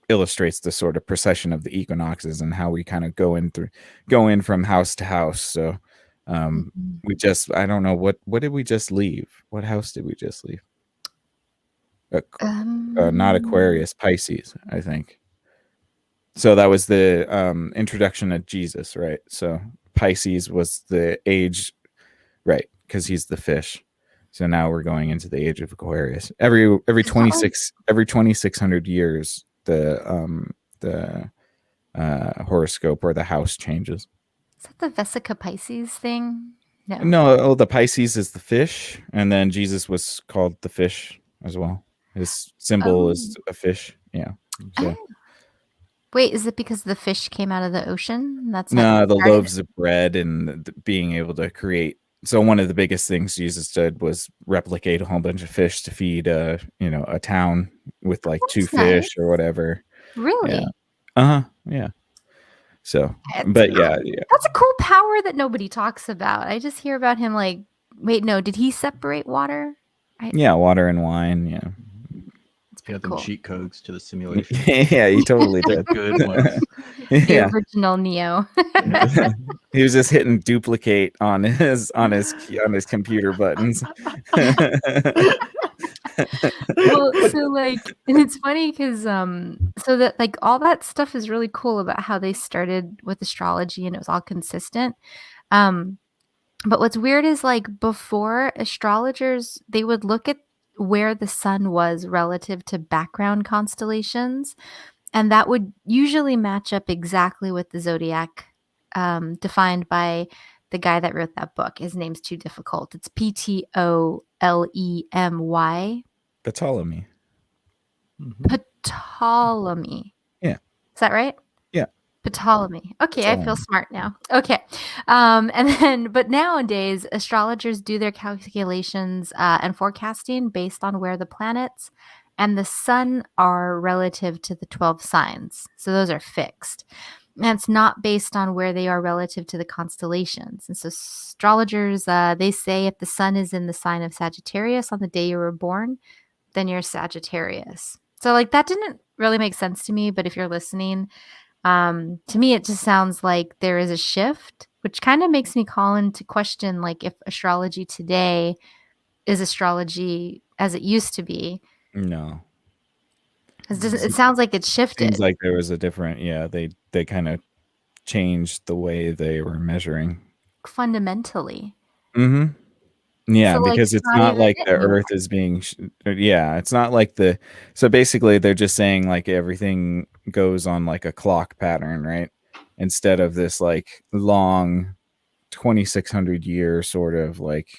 Speaker 3: illustrates the sort of procession of the equinoxes and how we kind of go in from house to house. So I don't know, what did we just leave? What house did we just leave? Not Aquarius, Pisces, I think. So that was the introduction of Jesus, right? So Pisces was the age, right? Because he's the fish. So now we're going into the age of Aquarius. Every 2600 years, the horoscope or the house changes.
Speaker 2: Is that the Vesica Pisces thing?
Speaker 3: No, the Pisces is the fish, and then Jesus was called the fish as well. His symbol is a fish. Yeah. So.
Speaker 2: Wait, is it because the fish came out of the ocean? That's
Speaker 3: no, the loaves of bread and being able to create. So one of the biggest things Jesus did was replicate a whole bunch of fish to feed a town with like two fish or whatever.
Speaker 2: Really?
Speaker 3: Yeah. Yeah. So, that's
Speaker 2: a cool power that nobody talks about. I just hear about him like, wait, no, did he separate water?
Speaker 3: Yeah, water and wine. Yeah.
Speaker 2: It's
Speaker 4: He had them
Speaker 2: Cool.
Speaker 4: cheat codes to the simulation.
Speaker 3: Yeah, he totally
Speaker 4: The
Speaker 3: did.
Speaker 4: good ones.
Speaker 2: The
Speaker 3: Yeah,
Speaker 2: original Neo.
Speaker 3: he was just hitting duplicate on his computer buttons.
Speaker 2: Well, so like, and it's funny because so that like all that stuff is really cool about how they started with astrology and it was all consistent. Um, but what's weird is like before astrologers, they would look at where the sun was relative to background constellations, and that would usually match up exactly with the zodiac, defined by the guy that wrote that book. His name's too difficult. It's Ptolemy.
Speaker 3: Ptolemy.
Speaker 4: Mhm.
Speaker 2: Ptolemy.
Speaker 3: Yeah.
Speaker 2: Is that right?
Speaker 3: Yeah.
Speaker 2: Ptolemy. Okay, I feel smart now. Okay. But nowadays, astrologers do their calculations and forecasting based on where the planets and the sun are relative to the 12 signs. So those are fixed. And it's not based on where they are relative to the constellations. And so astrologers, they say if the sun is in the sign of Sagittarius on the day you were born, then you're Sagittarius. So like that didn't really make sense to me, but if you're listening, to me it just sounds like there is a shift, which kind of makes me call into question like if astrology today is astrology as it used to be.
Speaker 3: No.
Speaker 2: It sounds like it's shifted.
Speaker 3: Seems like there was a different, they kind of changed the way they were measuring.
Speaker 2: Fundamentally.
Speaker 3: Mm-hmm. Yeah,
Speaker 2: So, like,
Speaker 3: because it's
Speaker 2: not
Speaker 3: not
Speaker 2: even
Speaker 3: like
Speaker 2: it
Speaker 3: the
Speaker 2: anymore.
Speaker 3: Earth is being, it's not like so basically they're just saying like everything goes on like a clock pattern, right? Instead of this like long 2,600 year sort of like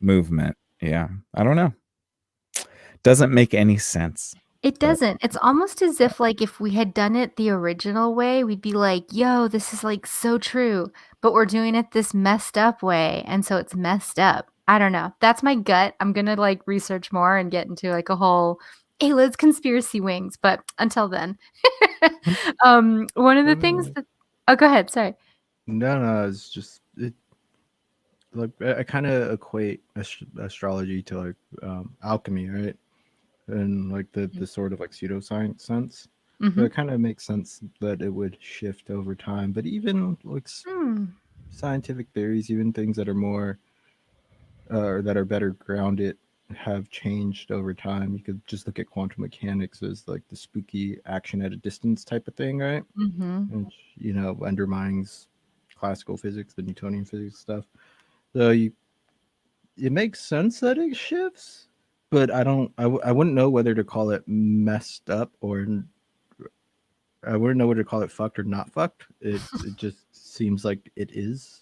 Speaker 3: movement. Yeah, I don't know. Doesn't make any sense.
Speaker 2: It doesn't. It's almost as if like if we had done it the original way, we'd be like, yo, this is like so true. But we're doing it this messed up way. And so it's messed up. I don't know. That's my gut. I'm gonna like research more and get into like a whole let's conspiracy wings. But until then. One of the things that go ahead, sorry.
Speaker 4: No, it's just like I kind of equate astrology to like alchemy, right? And like the sort of like pseudoscience sense. So it kind of makes sense that it would shift over time. But even like scientific theories, even things that are more or that are better grounded, have changed over time. You could just look at quantum mechanics as like the spooky action at a distance type of thing, right? Which undermines classical physics, the Newtonian physics stuff. So it makes sense that it shifts, but I wouldn't know whether to call it messed up or I wouldn't know whether to call it fucked or not fucked. It just seems like it is.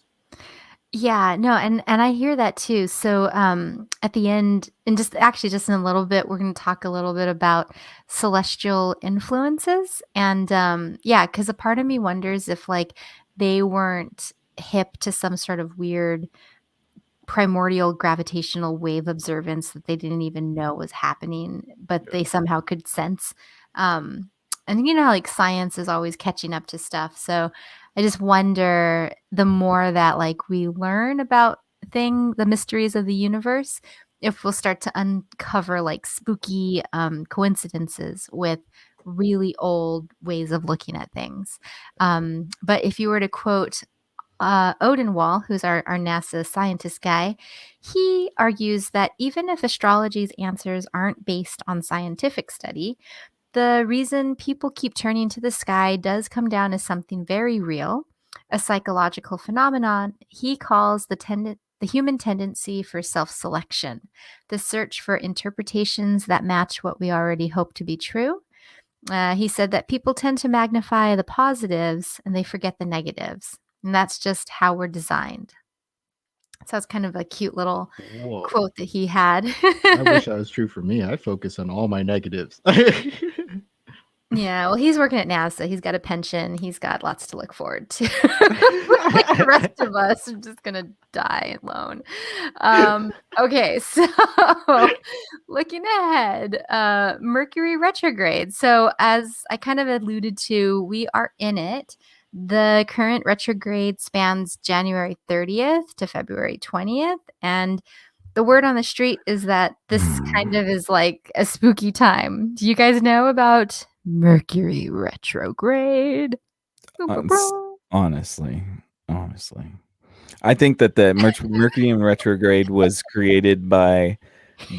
Speaker 2: Yeah, no, and I hear that too. So at the end, and just in a little bit, we're going to talk a little bit about celestial influences, and because a part of me wonders if like they weren't hip to some sort of weird primordial gravitational wave observance that they didn't even know was happening, but they somehow could sense. And like science is always catching up to stuff. So I just wonder the more that like we learn about the mysteries of the universe, if we'll start to uncover like spooky coincidences with really old ways of looking at things. But if you were to quote Odenwald, who's our NASA scientist guy, he argues that even if astrology's answers aren't based on scientific study, the reason people keep turning to the sky does come down to something very real, a psychological phenomenon he calls the human tendency for self-selection, the search for interpretations that match what we already hope to be true. He said that people tend to magnify the positives and they forget the negatives. And that's just how we're designed. So it's kind of a cute little quote that he had.
Speaker 4: I wish that was true for me. I focus on all my negatives.
Speaker 2: Yeah, well, he's working at NASA. He's got a pension. He's got lots to look forward to. Like the rest of us are just gonna die alone. Okay, so looking ahead, Mercury retrograde. So as I kind of alluded to, we are in it. The current retrograde spans January 30th to February 20th, and the word on the street is that this kind of is like a spooky time. Do you guys know about Mercury Retrograde?
Speaker 3: Honestly, I think that the Mercury in retrograde was created by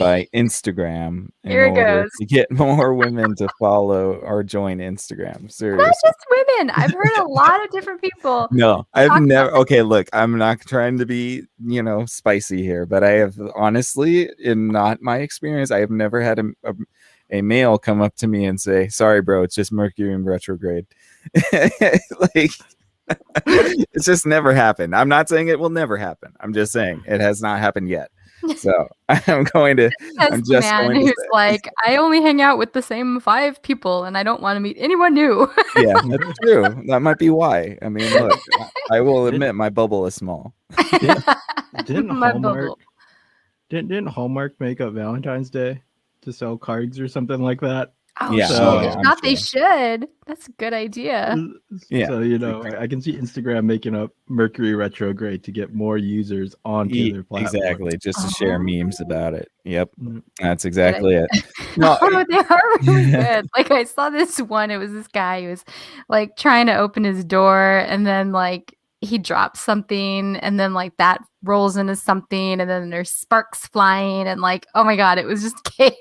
Speaker 3: Instagram in
Speaker 2: Here it
Speaker 3: order
Speaker 2: goes.
Speaker 3: to get more women to follow or join Instagram.
Speaker 2: Not
Speaker 3: Seriously.
Speaker 2: just women. I've heard a lot of different people.
Speaker 3: No, I've
Speaker 2: talk
Speaker 3: never.
Speaker 2: about
Speaker 3: Okay, look, I'm not trying to be, spicy here, but I have honestly, in not my experience, I have never had a male come up to me and say, "Sorry, bro, it's just Mercury in retrograde." Like, it's just never happened. I'm not saying it will never happen. I'm just saying it has not happened yet. So I'm going to.
Speaker 2: As
Speaker 3: I'm
Speaker 2: the
Speaker 3: just
Speaker 2: man
Speaker 3: going to
Speaker 2: who's
Speaker 3: say,
Speaker 2: like, I only hang out with the same 5 people, and I don't want to meet anyone new.
Speaker 3: yeah, that's true. That might be why. I mean, look, I will admit my bubble is small.
Speaker 4: Didn't
Speaker 2: My
Speaker 4: Hallmark
Speaker 2: bubble.
Speaker 4: didn't Hallmark make up Valentine's Day to sell cards or something like that?
Speaker 2: Oh,
Speaker 3: Yeah,
Speaker 2: shit.
Speaker 4: oh,
Speaker 2: If
Speaker 4: yeah,
Speaker 3: I'm
Speaker 2: not, they
Speaker 3: sure.
Speaker 2: should. That's a good idea.
Speaker 3: Yeah.
Speaker 4: So I can see Instagram making up Mercury retrograde to get more users onto their platform.
Speaker 3: Exactly, just to share memes about it. Yep,
Speaker 4: Mm.
Speaker 3: that's exactly it.
Speaker 2: No,
Speaker 3: No,
Speaker 2: they are really good. Like, I saw this one. It was this guy who was like trying to open his door, and then like he drops something, and then like that rolls into something, and then there's sparks flying, and like, oh my god, it was just chaos.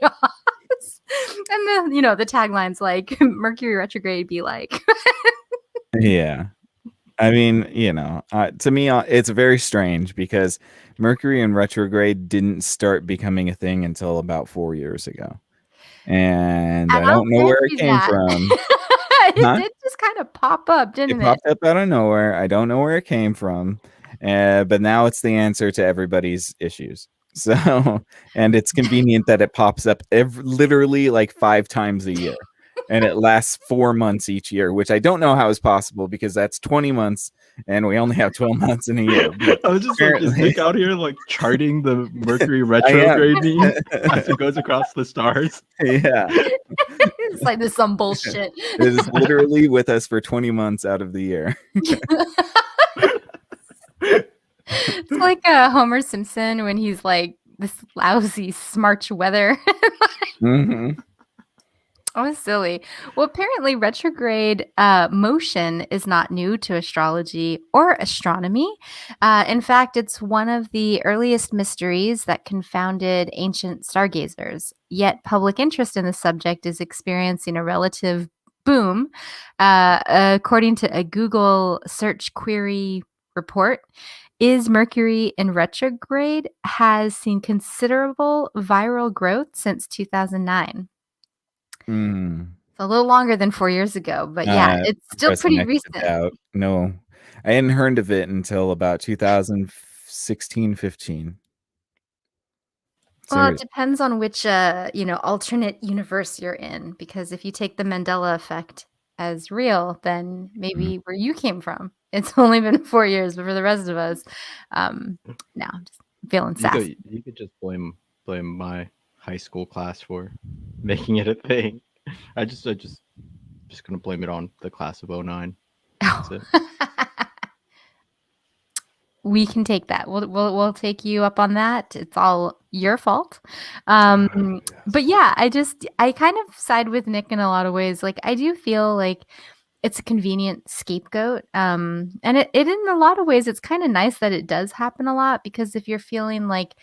Speaker 2: And then the tagline's like Mercury retrograde be like.
Speaker 3: yeah. I mean, to me, it's very strange because Mercury in retrograde didn't start becoming a thing until about 4 years ago, and I
Speaker 2: I'll
Speaker 3: don't know
Speaker 2: grant
Speaker 3: where it
Speaker 2: you
Speaker 3: came
Speaker 2: that.
Speaker 3: from.
Speaker 2: It
Speaker 3: Huh?
Speaker 2: did just kind of pop up,
Speaker 3: It
Speaker 2: didn't it?
Speaker 3: popped up out of nowhere. I don't know where it came from, but now it's the answer to everybody's issues. So, and it's convenient that it pops up literally like 5 times a year, and it lasts 4 months each year, which I don't know how is possible because that's 20 months, and we only have 12 months in a year. But
Speaker 4: I was just like, is
Speaker 3: apparently-
Speaker 4: Nick out here like charting the Mercury
Speaker 3: I am.
Speaker 4: retrograde meme as it goes across the stars?
Speaker 3: Yeah,
Speaker 2: It's like this some bullshit.
Speaker 3: it is literally with us for 20 months out of the year.
Speaker 2: It's like Homer Simpson when he's like this lousy smarch weather.
Speaker 3: hmm
Speaker 2: Oh, silly. Well, apparently retrograde motion is not new to astrology or astronomy. In fact, it's one of the earliest mysteries that confounded ancient stargazers. Yet public interest in the subject is experiencing a relative boom. According to a Google search query report, is Mercury in retrograde has seen considerable viral growth since 2009.
Speaker 3: Mm.
Speaker 2: It's a little longer than 4 years ago, but yeah, it's still
Speaker 3: Press
Speaker 2: pretty
Speaker 3: next to
Speaker 2: recent.
Speaker 3: doubt. No, I hadn't heard of it until about 2016, 15.
Speaker 2: Well, it
Speaker 3: Seriously.
Speaker 2: depends on which alternate universe you're in, because if you take the Mandela effect as real, then maybe where you came from, it's only been 4 years, but for the rest of us, no, I'm just feeling sassy.
Speaker 4: You could just blame my high school class for making it a thing. I just gonna blame it on the class of 09. That's it.
Speaker 2: We can take that. We'll take you up on that. It's all your fault. But yeah, I kind of side with Nick in a lot of ways. Like, I do feel like it's a convenient scapegoat. And it in a lot of ways, it's kind of nice that it does happen a lot, because if you're feeling like,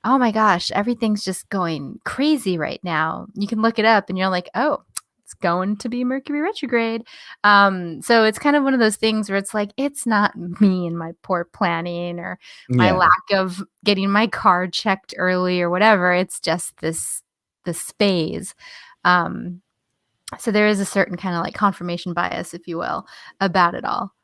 Speaker 2: oh my gosh, everything's just going crazy right now, you can look it up and you're like, oh, it's going to be Mercury retrograde. So it's kind of one of those things where it's like, it's not me and my poor planning or my lack of getting my car checked early or whatever. It's just this phase. So there is a certain kind of like confirmation bias, if you will, about it all.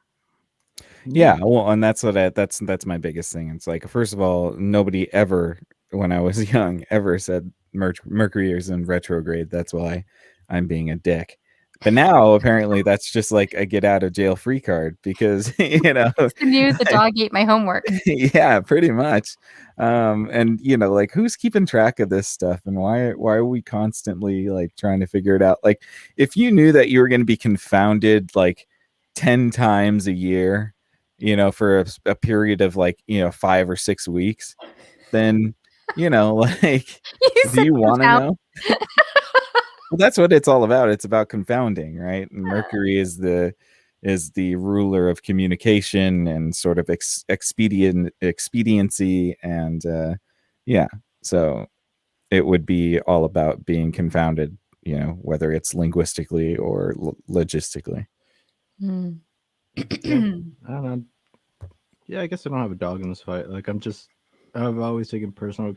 Speaker 3: Yeah, well, and that's that's my biggest thing. It's like, first of all, nobody ever, when I was young, ever said Mercury is in retrograde. That's why I'm being a dick. But now apparently that's just like a get out of jail free card, because
Speaker 2: It's the news, the dog ate my homework.
Speaker 3: yeah, pretty much. And like, who's keeping track of this stuff, and why are we constantly like trying to figure it out? Like, if you knew that you were going to be confounded like 10 times a year, for a period of like 5 or 6 weeks, then You know, like,
Speaker 2: You
Speaker 3: do
Speaker 2: said
Speaker 3: you want to
Speaker 2: confound.
Speaker 3: know? Well, that's what it's all about. It's about confounding, right? And Mercury is the ruler of communication and sort of expediency, and yeah. So it would be all about being confounded, you know, whether it's linguistically or logistically.
Speaker 2: Hmm.
Speaker 4: Yeah, I don't know. Yeah, I guess I don't have a dog in this fight. Like I've always taken extreme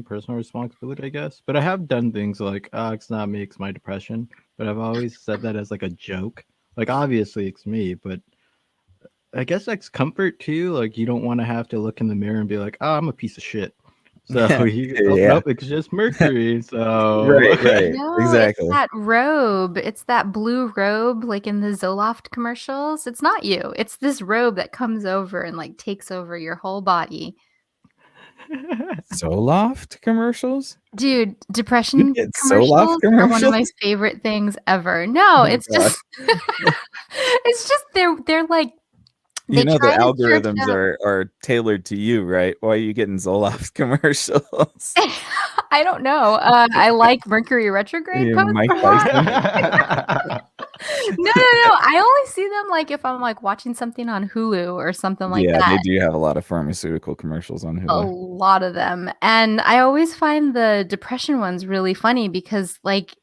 Speaker 4: personal responsibility, I guess. But I have done things like, it's not me, it's my depression. But I've always said that as like a joke. Like obviously it's me, but I guess that's comfort too. Like you don't want to have to look in the mirror and be like, oh, I'm a piece of shit. So
Speaker 3: Yeah.
Speaker 4: nope, it's just Mercury. So
Speaker 3: Right.
Speaker 2: No, it's
Speaker 3: Exactly.
Speaker 2: that robe. It's that blue robe, like in the Zoloft commercials. It's not you. It's this robe that comes over and like takes over your whole body.
Speaker 3: Zoloft commercials?
Speaker 2: Dude,
Speaker 3: You
Speaker 2: depression
Speaker 3: get Zoloft
Speaker 2: commercials are one of my
Speaker 3: commercials?
Speaker 2: favorite things ever. No,
Speaker 3: Oh my
Speaker 2: it's
Speaker 3: God.
Speaker 2: just it's just they're like
Speaker 3: You
Speaker 2: they
Speaker 3: know the
Speaker 2: try to church
Speaker 3: algorithms
Speaker 2: up.
Speaker 3: are tailored to you, right? Why are you getting Zoloft commercials?
Speaker 2: I don't know. I like Mercury Retrograde
Speaker 3: Yeah,
Speaker 2: posts
Speaker 3: Mike
Speaker 2: a lot.
Speaker 3: Tyson.
Speaker 2: No. I only see them like if I'm like watching something on Hulu or something like
Speaker 3: Yeah, they
Speaker 2: that.
Speaker 3: do have a lot of pharmaceutical commercials on
Speaker 2: A
Speaker 3: Hulu.
Speaker 2: lot of them. And I always find the depression ones really funny because like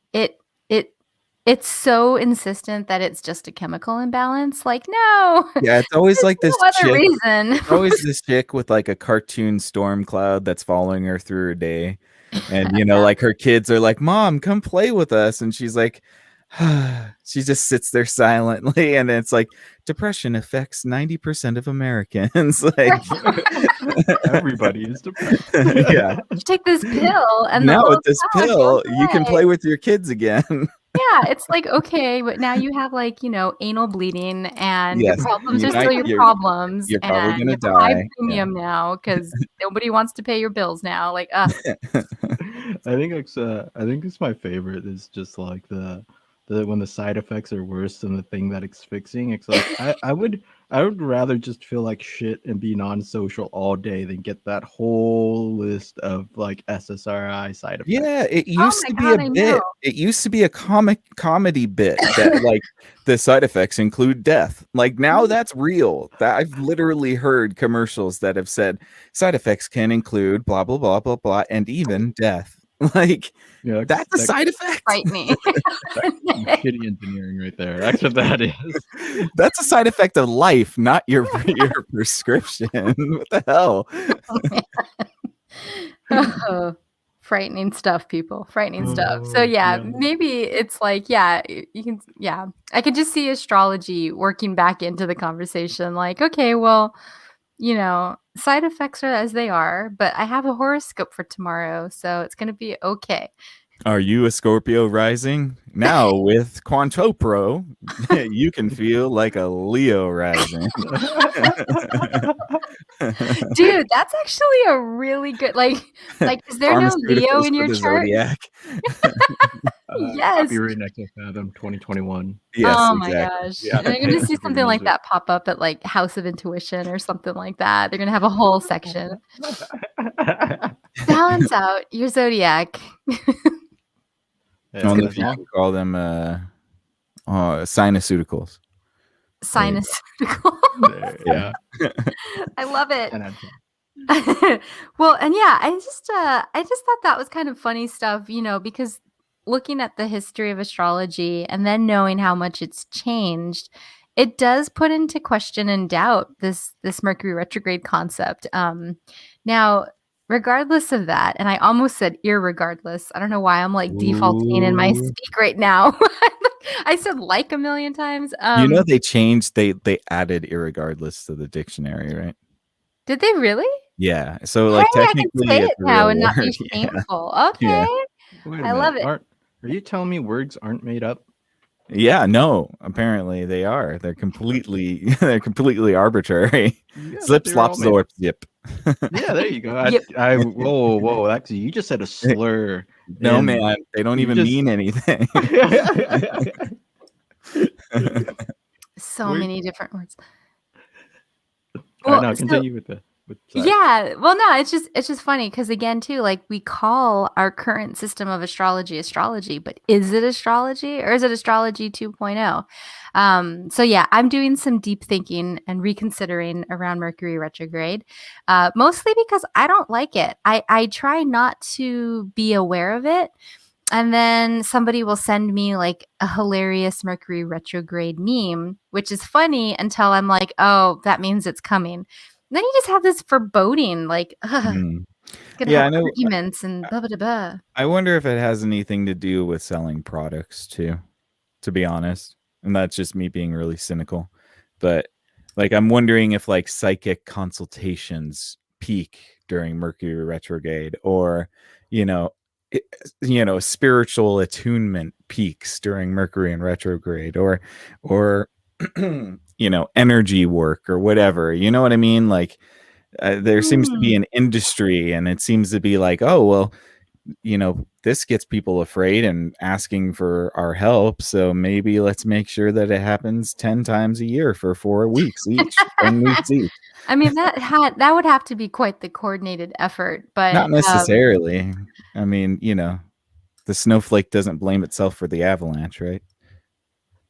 Speaker 2: it's so insistent that it's just a chemical imbalance. Like, no,
Speaker 3: Yeah, it's always
Speaker 2: there's
Speaker 3: like this
Speaker 2: no other
Speaker 3: chick.
Speaker 2: reason.
Speaker 3: It's always this chick with like a cartoon storm cloud that's following her through her day. And you know, like her kids are like, "Mom, come play with us." And she's like, she just sits there silently, and it's like depression affects 90% of Americans. Like,
Speaker 4: everybody is depressed.
Speaker 3: yeah.
Speaker 2: You take this pill and the
Speaker 3: Now
Speaker 2: little
Speaker 3: with this
Speaker 2: cloud goes
Speaker 3: pill, you can
Speaker 2: away.
Speaker 3: play with your kids again.
Speaker 2: Yeah, it's like, okay, but now you have like, anal bleeding and your
Speaker 3: Yes,
Speaker 2: problems
Speaker 3: you
Speaker 2: are
Speaker 3: might.
Speaker 2: still your problems
Speaker 3: You're probably
Speaker 2: and you
Speaker 3: gonna
Speaker 2: have a high
Speaker 3: die. Yeah.
Speaker 2: premium now because nobody wants to pay your bills now. Like,
Speaker 4: I think it's my favorite. Is just like the when the side effects are worse than the thing that it's fixing. It's like I would rather just feel like shit and be non-social all day than get that whole list of like SSRI side effects.
Speaker 3: Yeah, it
Speaker 2: oh
Speaker 3: used
Speaker 2: my
Speaker 3: to be
Speaker 2: God,
Speaker 3: a
Speaker 2: I know.
Speaker 3: bit. It used to be a comedy bit that like the side effects include death. Like now that's real. That I've literally heard commercials that have said side effects can include blah blah blah blah blah and even death. Like
Speaker 4: Yeah,
Speaker 3: that's a side effect.
Speaker 2: Frightening.
Speaker 4: that's shitty engineering right there. That's what that is.
Speaker 3: That's a side effect of life, not your prescription. What the hell?
Speaker 2: Oh, frightening stuff, people. Frightening stuff. So yeah, maybe it's like, yeah, you can, yeah. I could just see astrology working back into the conversation. Like, okay, well, side effects are as they are, but I have a horoscope for tomorrow, so it's gonna be okay.
Speaker 3: Are you a Scorpio rising? Now with Quantopro, you can feel like a Leo rising.
Speaker 2: Dude, that's actually a really good like is there no Leo
Speaker 3: Pharmaceuticals
Speaker 2: in
Speaker 3: for
Speaker 2: your
Speaker 3: the
Speaker 2: chart?
Speaker 3: Zodiac.
Speaker 2: Yes.
Speaker 4: Copyright next to Fathom 2021.
Speaker 3: Yes,
Speaker 2: Oh my
Speaker 3: exactly.
Speaker 2: gosh.
Speaker 3: Yeah.
Speaker 2: They're gonna see
Speaker 4: Every
Speaker 2: something like
Speaker 4: music.
Speaker 2: that pop up at like House of Intuition or something like that. They're gonna have a whole section. Balance out your zodiac.
Speaker 3: I wonder if you
Speaker 4: Yeah,
Speaker 3: can call them sinusuticals.
Speaker 2: Sinusical.
Speaker 4: yeah.
Speaker 2: I love it.
Speaker 4: 10 out of 10.
Speaker 2: Well, and yeah, I just thought that was kind of funny stuff, because looking at the history of astrology and then knowing how much it's changed, it does put into question and doubt this Mercury retrograde concept. Now, regardless of that, and I almost said irregardless. I don't know why I'm like defaulting in my
Speaker 3: Ooh.
Speaker 2: speak right now. I said like a million times.
Speaker 3: You know they changed they added irregardless to the dictionary, right?
Speaker 2: Did they really?
Speaker 3: Yeah. So
Speaker 2: Hey,
Speaker 3: like
Speaker 2: I can
Speaker 3: technically
Speaker 2: say
Speaker 3: it's
Speaker 2: it
Speaker 3: a
Speaker 2: now
Speaker 3: real
Speaker 2: and not
Speaker 3: word.
Speaker 2: be
Speaker 3: Yeah.
Speaker 2: shameful. Okay.
Speaker 3: Yeah.
Speaker 4: Wait a
Speaker 2: I
Speaker 4: minute.
Speaker 2: love it.
Speaker 4: Are you telling me words aren't made up?
Speaker 3: Yeah, no, apparently they are. They're completely arbitrary.
Speaker 4: Yeah,
Speaker 3: Zip,
Speaker 4: they were
Speaker 3: slop,
Speaker 4: all made-
Speaker 3: zorp, zip.
Speaker 4: Yeah, there you go.
Speaker 2: Yep.
Speaker 4: Whoa. Actually, you just said a slur.
Speaker 3: No,
Speaker 4: and
Speaker 3: man, they don't
Speaker 4: you
Speaker 3: even
Speaker 4: just-
Speaker 3: mean anything.
Speaker 2: So
Speaker 4: Wait.
Speaker 2: many different words.
Speaker 4: All right, now
Speaker 2: so-
Speaker 4: continue with the.
Speaker 2: Yeah, well, no, it's just funny because again, too, like we call our current system of astrology, but is it astrology or is it astrology 2.0? So yeah, I'm doing some deep thinking and reconsidering around Mercury retrograde, mostly because I don't like it. I try not to be aware of it. And then somebody will send me like a hilarious Mercury retrograde meme, which is funny until I'm like, oh, that means it's coming. Then you just have this foreboding, like,
Speaker 3: Mhm.
Speaker 2: gonna
Speaker 3: Yeah,
Speaker 2: have
Speaker 3: I know.
Speaker 2: arguments and blah blah blah.
Speaker 3: I wonder if it has anything to do with selling products too, to be honest. And that's just me being really cynical. But like I'm wondering if like psychic consultations peak during Mercury retrograde, or you know, it- spiritual attunement peaks during Mercury in retrograde, or energy work or whatever. You know what I mean? Like there seems to be
Speaker 2: Hmm.
Speaker 3: an industry, and it seems to be like, oh well, this gets people afraid and asking for our help. So maybe let's make sure that it happens 10 times a year for 4 weeks each, 10 weeks each.
Speaker 2: I mean, that would have to be quite the coordinated effort,
Speaker 3: Not
Speaker 2: but
Speaker 3: necessarily. I mean, the snowflake doesn't blame itself for the avalanche, right?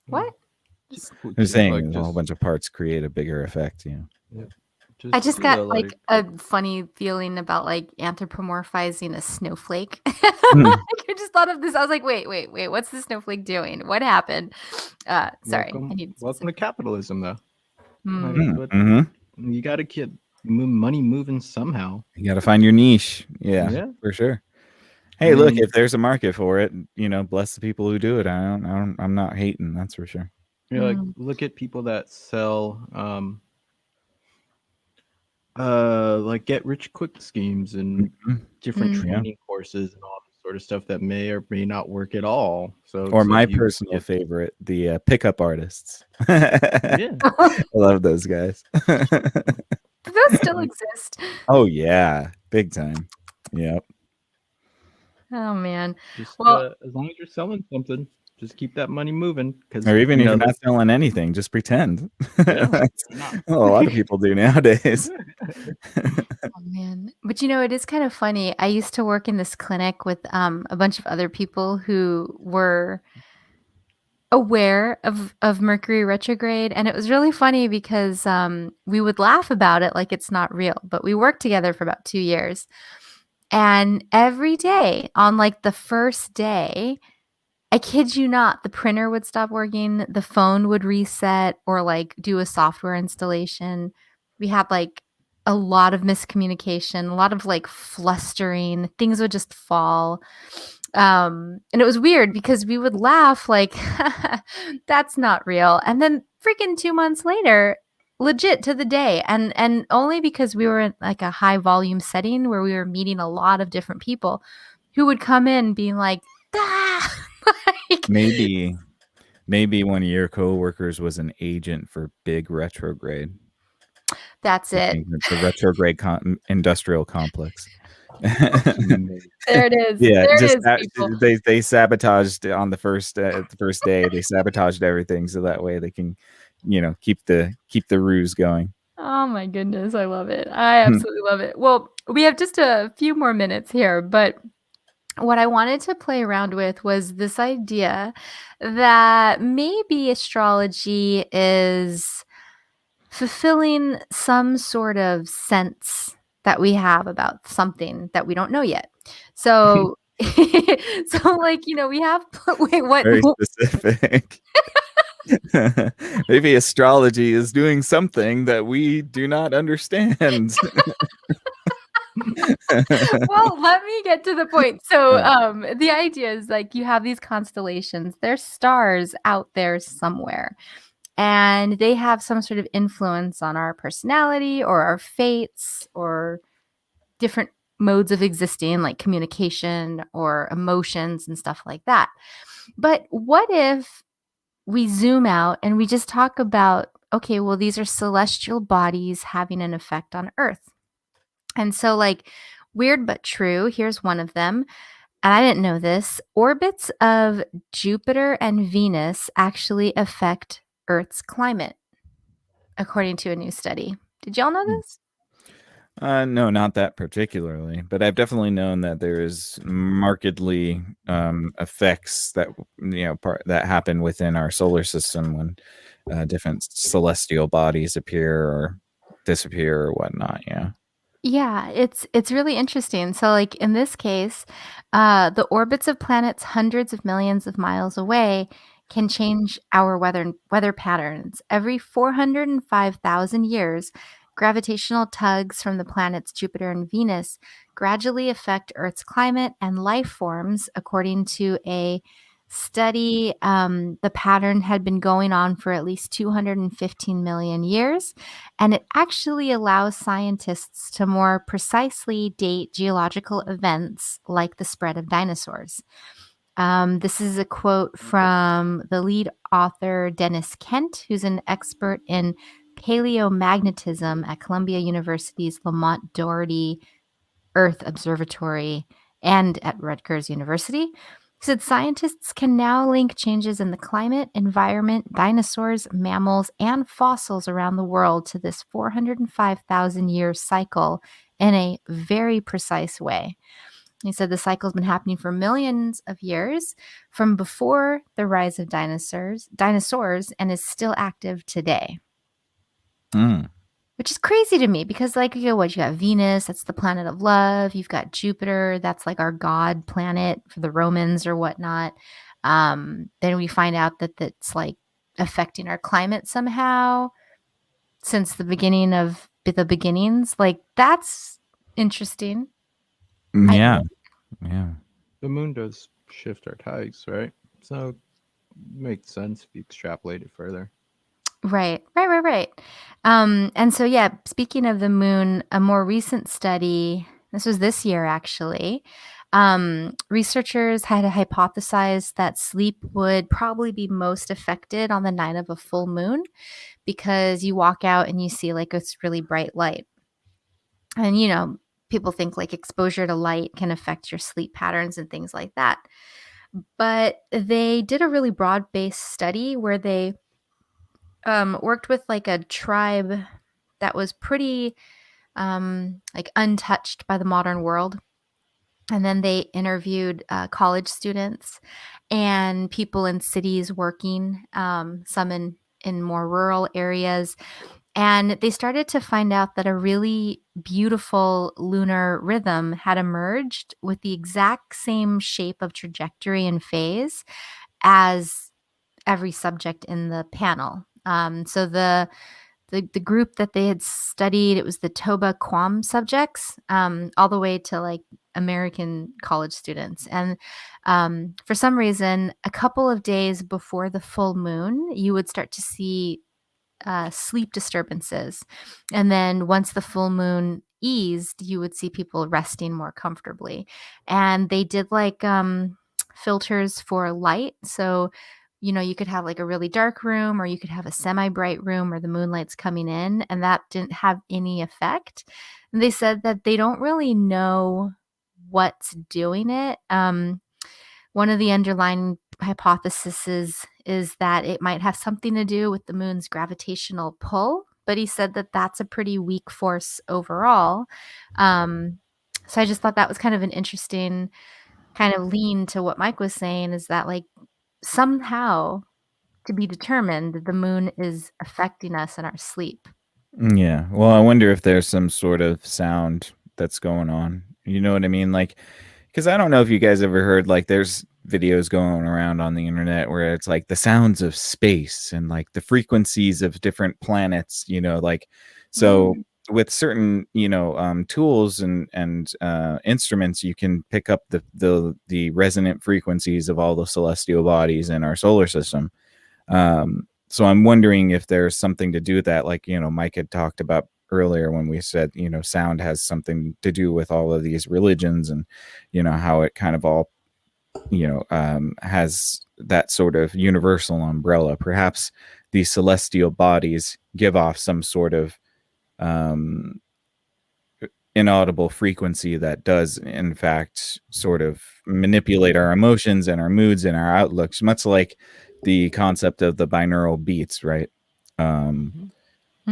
Speaker 2: what?
Speaker 3: I'm saying
Speaker 4: Like
Speaker 3: a whole bunch of parts create a bigger effect,
Speaker 2: I just got
Speaker 4: like
Speaker 2: like a funny feeling about like anthropomorphizing a snowflake.
Speaker 3: Hmm.
Speaker 2: Like, I just thought of this. I was like, wait, what's the snowflake doing? What happened? Sorry, I need
Speaker 4: welcome to capitalism, though. Like,
Speaker 2: Hmm.
Speaker 4: but
Speaker 3: Mm-hmm.
Speaker 4: you got to get money moving somehow.
Speaker 3: You got to find your niche. Yeah,
Speaker 4: Yeah.
Speaker 3: for sure. Hey,
Speaker 4: I
Speaker 3: look,
Speaker 4: mean-
Speaker 3: if there's a market for it, bless the people who do it. I'm not hating, that's for sure.
Speaker 4: Like look at people that sell like get rich quick schemes and different
Speaker 2: Mm.
Speaker 4: training courses and all this sort of stuff that may or may not work at all. So
Speaker 3: Or
Speaker 4: it's
Speaker 3: my
Speaker 4: like you
Speaker 3: personal
Speaker 4: get-
Speaker 3: favorite, the pickup artists.
Speaker 4: yeah.
Speaker 3: I love those guys.
Speaker 2: Do those still exist?
Speaker 3: Oh yeah, big time. Yep.
Speaker 2: Oh man.
Speaker 4: Just
Speaker 2: Well,
Speaker 4: as long as you're selling something, just keep that money moving. Because
Speaker 3: Or even if you're not selling anything, just pretend.
Speaker 4: Yeah,
Speaker 3: That's
Speaker 4: why not?
Speaker 3: what a lot of people do nowadays.
Speaker 2: oh man. But it is kind of funny. I used to work in this clinic with a bunch of other people who were aware of Mercury retrograde, and it was really funny because we would laugh about it like it's not real. But we worked together for about 2 years. And every day on like the first day, I kid you not, the printer would stop working, the phone would reset or like do a software installation. We had like a lot of miscommunication, a lot of like flustering, things would just fall. And it was weird because we would laugh like that's not real. And then freaking 2 months later, legit to the day. And only because we were in like a high volume setting where we were meeting a lot of different people who would come in being like, ah! Like,
Speaker 3: Maybe one of your coworkers was an agent for big retrograde.
Speaker 2: that's it.
Speaker 3: The retrograde industrial complex.
Speaker 2: There it is.
Speaker 3: Yeah,
Speaker 2: There
Speaker 3: just
Speaker 2: it is, people.
Speaker 3: they sabotaged on the first day. They sabotaged everything so that way they can, keep the ruse going.
Speaker 2: Oh my goodness, I love it. I absolutely love it. Well, we have just a few more minutes here, but what I wanted to play around with was this idea that maybe astrology is fulfilling some sort of sense that we have about something that we don't know yet. So, so like, we have, wait, what?
Speaker 3: Very specific. Maybe astrology is doing something that we do not understand.
Speaker 2: Well, let me get to the point. So, the idea is like you have these constellations, there's stars out there somewhere, and they have some sort of influence on our personality or our fates or different modes of existing, like communication or emotions and stuff like that. But what if we zoom out and we just talk about, okay, well, these are celestial bodies having an effect on Earth. And so, like, weird but true, here's one of them. And I didn't know this. Orbits of Jupiter and Venus actually affect Earth's climate, according to a new study. Did y'all know this?
Speaker 3: No, not that particularly, but I've definitely known that there is markedly effects that that happen within our solar system when different celestial bodies appear or disappear or whatnot. Yeah.
Speaker 2: Yeah, it's really interesting. So like in this case, the orbits of planets hundreds of millions of miles away can change our weather patterns. Every 405,000 years, gravitational tugs from the planets Jupiter and Venus gradually affect Earth's climate and life forms, according to a study. The pattern had been going on for at least 215 million years, and it actually allows scientists to more precisely date geological events like the spread of dinosaurs. This is a quote from the lead author, Dennis Kent, who's an expert in paleomagnetism at Columbia University's Lamont Doherty Earth Observatory and at Rutgers University. He said scientists can now link changes in the climate, environment, dinosaurs, mammals, and fossils around the world to this 405,000 year cycle in a very precise way. He said the cycle's been happening for millions of years from before the rise of dinosaurs, and is still active today.
Speaker 3: Mm.
Speaker 2: Which is crazy to me because, like, you got Venus, that's the planet of love. You've got Jupiter, that's like our god planet for the Romans or whatnot. Then we find out that that's like affecting our climate somehow since the beginning of the beginnings. Like, that's interesting.
Speaker 3: Yeah. Yeah.
Speaker 4: The moon does shift our tides, right? So it makes sense if you extrapolate it further.
Speaker 2: Right. And so, yeah, speaking of the moon, a more recent study, this was this year actually, researchers had hypothesized that sleep would probably be most affected on the night of a full moon because you walk out and you see like this really bright light. And, people think like exposure to light can affect your sleep patterns and things like that. But they did a really broad-based study where they worked with like a tribe that was pretty like untouched by the modern world. And then they interviewed college students and people in cities working, some in more rural areas. And they started to find out that a really beautiful lunar rhythm had emerged with the exact same shape of trajectory and phase as every subject in the panel. So the group that they had studied, it was the Toba Quam subjects, all the way to like American college students. And for some reason, a couple of days before the full moon, you would start to see sleep disturbances. And then once the full moon eased, you would see people resting more comfortably. And they did like filters for light. So you could have like a really dark room or you could have a semi-bright room where the moonlight's coming in, and that didn't have any effect. And they said that they don't really know what's doing it. One of the underlying hypotheses is that it might have something to do with the moon's gravitational pull, but he said that that's a pretty weak force overall. So I just thought that was kind of an interesting kind of lean to what Mike was saying, is that like somehow to be determined the moon is affecting us in our sleep.
Speaker 3: Yeah. Well, I wonder if there's some sort of sound that's going on. You know what I mean? Like, because I don't know if you guys ever heard, like, there's videos going around on the internet where it's like the sounds of space and like the frequencies of different planets, like, so with certain, tools and instruments, you can pick up the resonant frequencies of all the celestial bodies in our solar system. So I'm wondering if there's something to do with that. Like, Mike had talked about earlier when we said, sound has something to do with all of these religions and, how it kind of all, has that sort of universal umbrella. Perhaps these celestial bodies give off some sort of inaudible frequency that does, in fact, sort of manipulate our emotions and our moods and our outlooks, much like the concept of the binaural beats, right?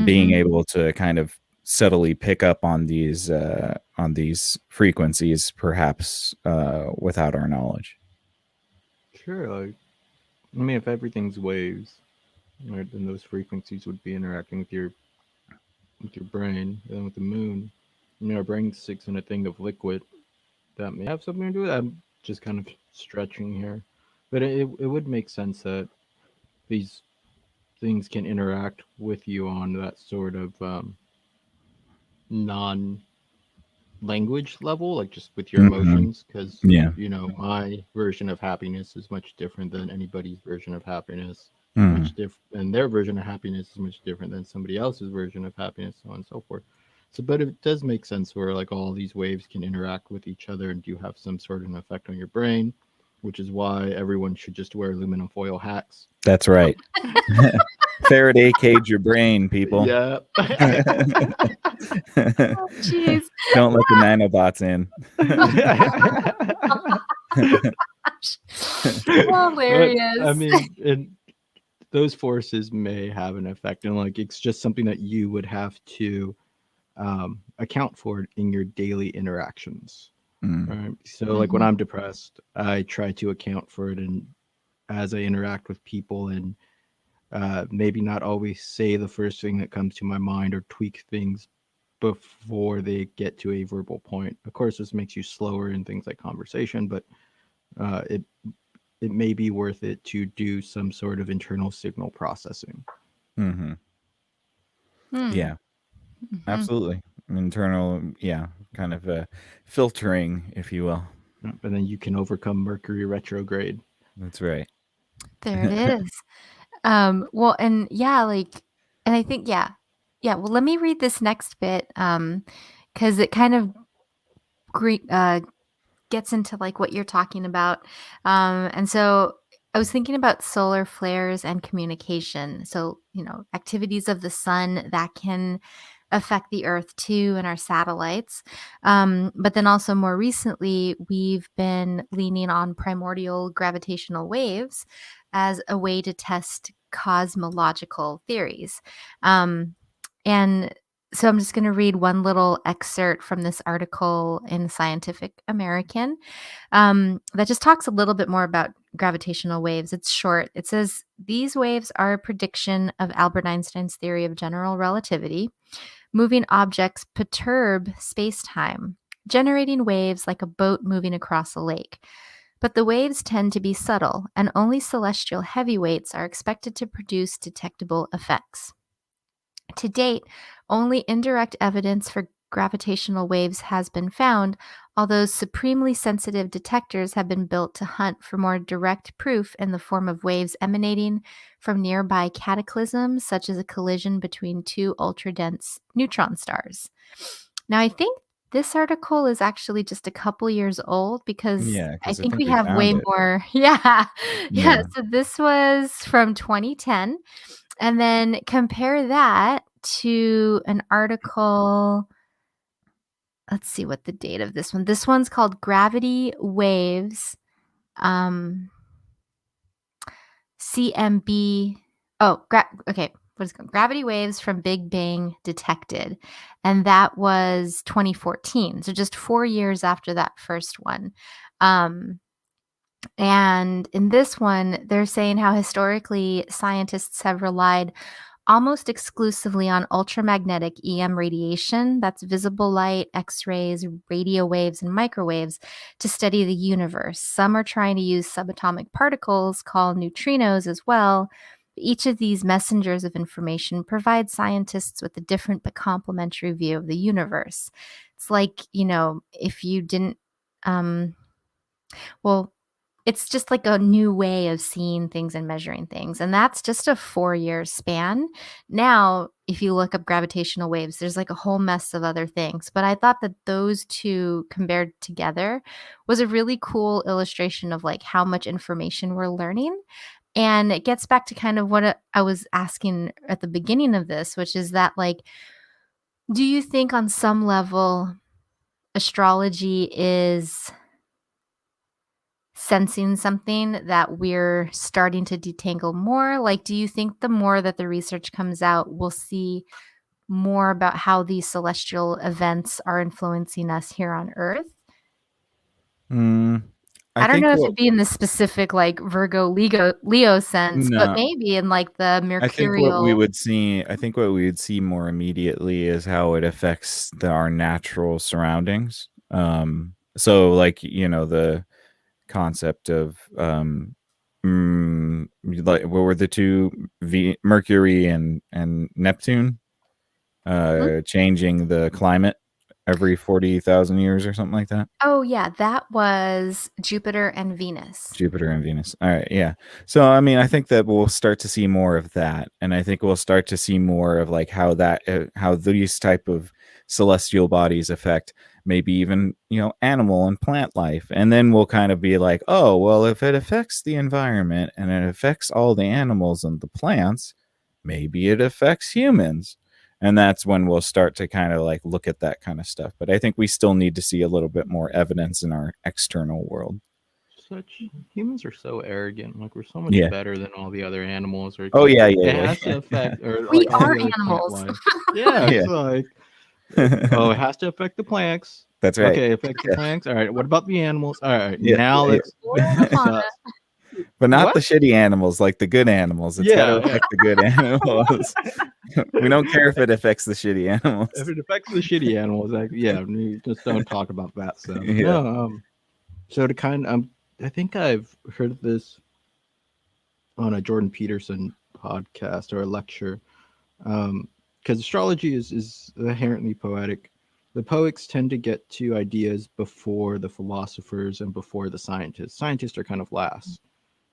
Speaker 3: Being able to kind of subtly pick up on these frequencies, perhaps without our knowledge.
Speaker 4: Sure. Like, I mean, if everything's waves, right, then those frequencies would be interacting with your brain. And then with the moon, I mean, our brain sits in a thing of liquid that may have something to do with that. I'm just kind of stretching here, but it would make sense that these things can interact with you on that sort of non language level, like just with your
Speaker 3: Mhm.
Speaker 4: emotions, because
Speaker 3: Yeah.
Speaker 4: you know my version of happiness is much different than anybody's version of happiness.
Speaker 3: Mhm.
Speaker 4: Much different, and their version of happiness is much different than somebody else's version of happiness, so on and so forth. So, but it does make sense where like all these waves can interact with each other and do have some sort of an effect on your brain, which is why everyone should just wear aluminum foil hats.
Speaker 3: That's right. Faraday cage your brain, people.
Speaker 4: Yeah.
Speaker 2: Jeez.
Speaker 3: Don't let the nanobots in.
Speaker 2: Hilarious.
Speaker 4: I mean, and those forces may have an effect, and like it's just something that you would have to account for in your daily interactions.
Speaker 3: Mm.
Speaker 4: Right. So, like when
Speaker 2: Mhm.
Speaker 4: I'm depressed, I try to account for it, and as I interact with people, and maybe not always say the first thing that comes to my mind or tweak things before they get to a verbal point. Of course, this makes you slower in things like conversation, but it may be worth it to do some sort of internal signal processing.
Speaker 3: Hmm.
Speaker 2: Hmm.
Speaker 3: Yeah,
Speaker 2: Mhm.
Speaker 3: absolutely. Internal, yeah, kind of filtering, if you will.
Speaker 4: And then you can overcome Mercury retrograde.
Speaker 3: That's right.
Speaker 2: There it is. Well, and yeah, like, and I think, yeah. Well, let me read this next bit, because it kind of gets into like what you're talking about. And so I was thinking about solar flares and communication. So, activities of the sun that can affect the Earth too and our satellites. But then also more recently, we've been leaning on primordial gravitational waves as a way to test cosmological theories. And so I'm just going to read one little excerpt from this article in Scientific American that just talks a little bit more about gravitational waves. It's short. It says, these waves are a prediction of Albert Einstein's theory of general relativity. Moving objects perturb space-time, generating waves like a boat moving across a lake. But the waves tend to be subtle, and only celestial heavyweights are expected to produce detectable effects. To date, only indirect evidence for gravitational waves has been found, although supremely sensitive detectors have been built to hunt for more direct proof in the form of waves emanating from nearby cataclysms, such as a collision between two ultra-dense neutron stars. Now, I think this article is actually just a couple years old because
Speaker 3: Yeah,
Speaker 2: I
Speaker 3: because I
Speaker 2: think
Speaker 3: think
Speaker 2: we
Speaker 3: we
Speaker 2: have way
Speaker 3: found it.
Speaker 2: more. Yeah.
Speaker 3: Yeah.
Speaker 2: So this was from 2010. And then compare that to an article. Let's see what the date of this one. This one's called Gravity Waves. CMB. Okay. What is it called? Gravity Waves from Big Bang Detected. And that was 2014. So just 4 years after that first one. And in this one, they're saying how historically scientists have relied almost exclusively on ultramagnetic EM radiation, that's visible light, X-rays, radio waves, and microwaves, to study the universe. Some are trying to use subatomic particles called neutrinos as well. Each of these messengers of information provides scientists with a different but complementary view of the universe. It's like, if you didn't, well, it's just like a new way of seeing things and measuring things. And that's just a 4-year span. Now, if you look up gravitational waves, there's like a whole mess of other things. But I thought that those two compared together was a really cool illustration of like how much information we're learning. And it gets back to kind of what I was asking at the beginning of this, which is that like, do you think on some level astrology is sensing something that we're starting to detangle more? Like, do you think the more that the research comes out, we'll see more about how these celestial events are influencing us here on Earth. I don't
Speaker 3: think
Speaker 2: know if
Speaker 3: what
Speaker 2: it'd be in the specific like Virgo Leo sense, but
Speaker 3: no,
Speaker 2: maybe in like the
Speaker 3: I think what we
Speaker 2: mercurial.
Speaker 3: would see, I think what we would see more immediately is how it affects our natural surroundings. So like, you know, the concept of like what were the two Mercury and Neptune changing the climate every 40,000 years or something like that.
Speaker 2: Oh yeah, that was Jupiter and Venus.
Speaker 3: Jupiter and Venus. All right, yeah. So I mean, I think that we'll start to see more of that, and I think we'll start to see more of like how that how these type of celestial bodies affect maybe even, you know, animal and plant life, and then we'll kind of be like, oh well, if it affects the environment and it affects all the animals and the plants, maybe it affects humans. And that's when we'll start to kind of like look at that kind of stuff. But I think we still need to see a little bit more evidence in our external world.
Speaker 4: Humans are so arrogant. Like we're so much
Speaker 3: Yeah.
Speaker 4: better than all the other animals. Or
Speaker 3: Oh yeah,
Speaker 4: it
Speaker 3: yeah,
Speaker 4: has to affect, or
Speaker 2: We
Speaker 4: like all
Speaker 2: are
Speaker 4: the other plant
Speaker 2: animals.
Speaker 4: life. Yeah,
Speaker 3: Yeah.
Speaker 4: it's like oh, it has to affect the plants.
Speaker 3: That's right.
Speaker 4: Okay, affects the plants. All right, what about the animals? All right,
Speaker 3: Yeah,
Speaker 4: now
Speaker 3: yeah,
Speaker 4: let's
Speaker 2: Flora and fauna.
Speaker 3: But not
Speaker 4: What?
Speaker 3: the shitty animals, like the good animals. It's got to
Speaker 4: Yeah,
Speaker 3: affect the good animals. We don't care if it affects the shitty animals.
Speaker 4: if it affects the shitty animals, like yeah, we just don't talk about that stuff.
Speaker 3: Yeah.
Speaker 4: No, so to kind I think I've heard this on a Jordan Peterson podcast or a lecture, because astrology is inherently poetic. The poets tend to get to ideas before the philosophers and before the scientists. Scientists are kind of last.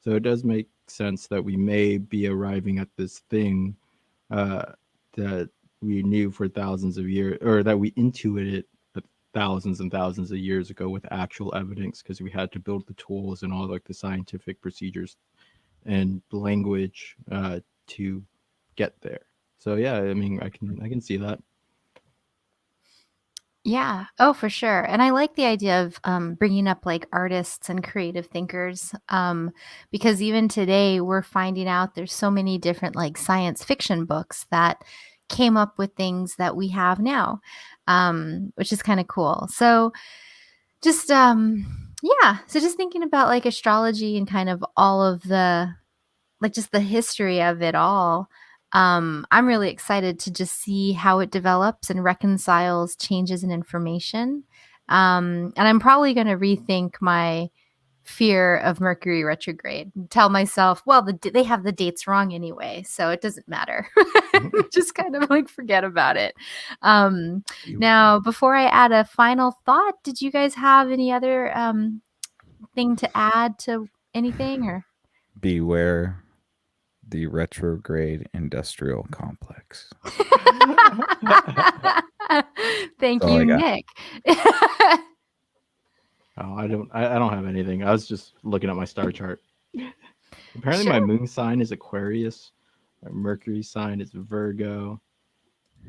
Speaker 4: So it does make sense that we may be arriving at this thing that we knew for thousands of years, or that we intuited thousands and thousands of years ago with actual evidence, because we had to build the tools and all like the scientific procedures and language to get there. So yeah, I mean, I can see that.
Speaker 2: Yeah. Oh, for sure. And I like the idea of bringing up like artists and creative thinkers, because even today we're finding out there's so many different like science fiction books that came up with things that we have now, which is kind of cool. So just yeah. So just thinking about like astrology and kind of all of the like just the history of it all. I'm really excited to just see how it develops and reconciles changes in information. And I'm probably going to rethink my fear of Mercury retrograde and tell myself, well, they have the dates wrong anyway, so it doesn't matter. Just kind of like forget about it. Now, before I add a final thought, did you guys have any other thing to add to anything or?
Speaker 3: Beware the retrograde industrial complex.
Speaker 2: Thank
Speaker 3: That's all I
Speaker 2: you,
Speaker 3: got.
Speaker 2: Nick.
Speaker 4: Oh, I don't have anything. I was just looking at my star chart. Apparently my
Speaker 2: Sure.
Speaker 4: moon sign is Aquarius, my Mercury sign is Virgo,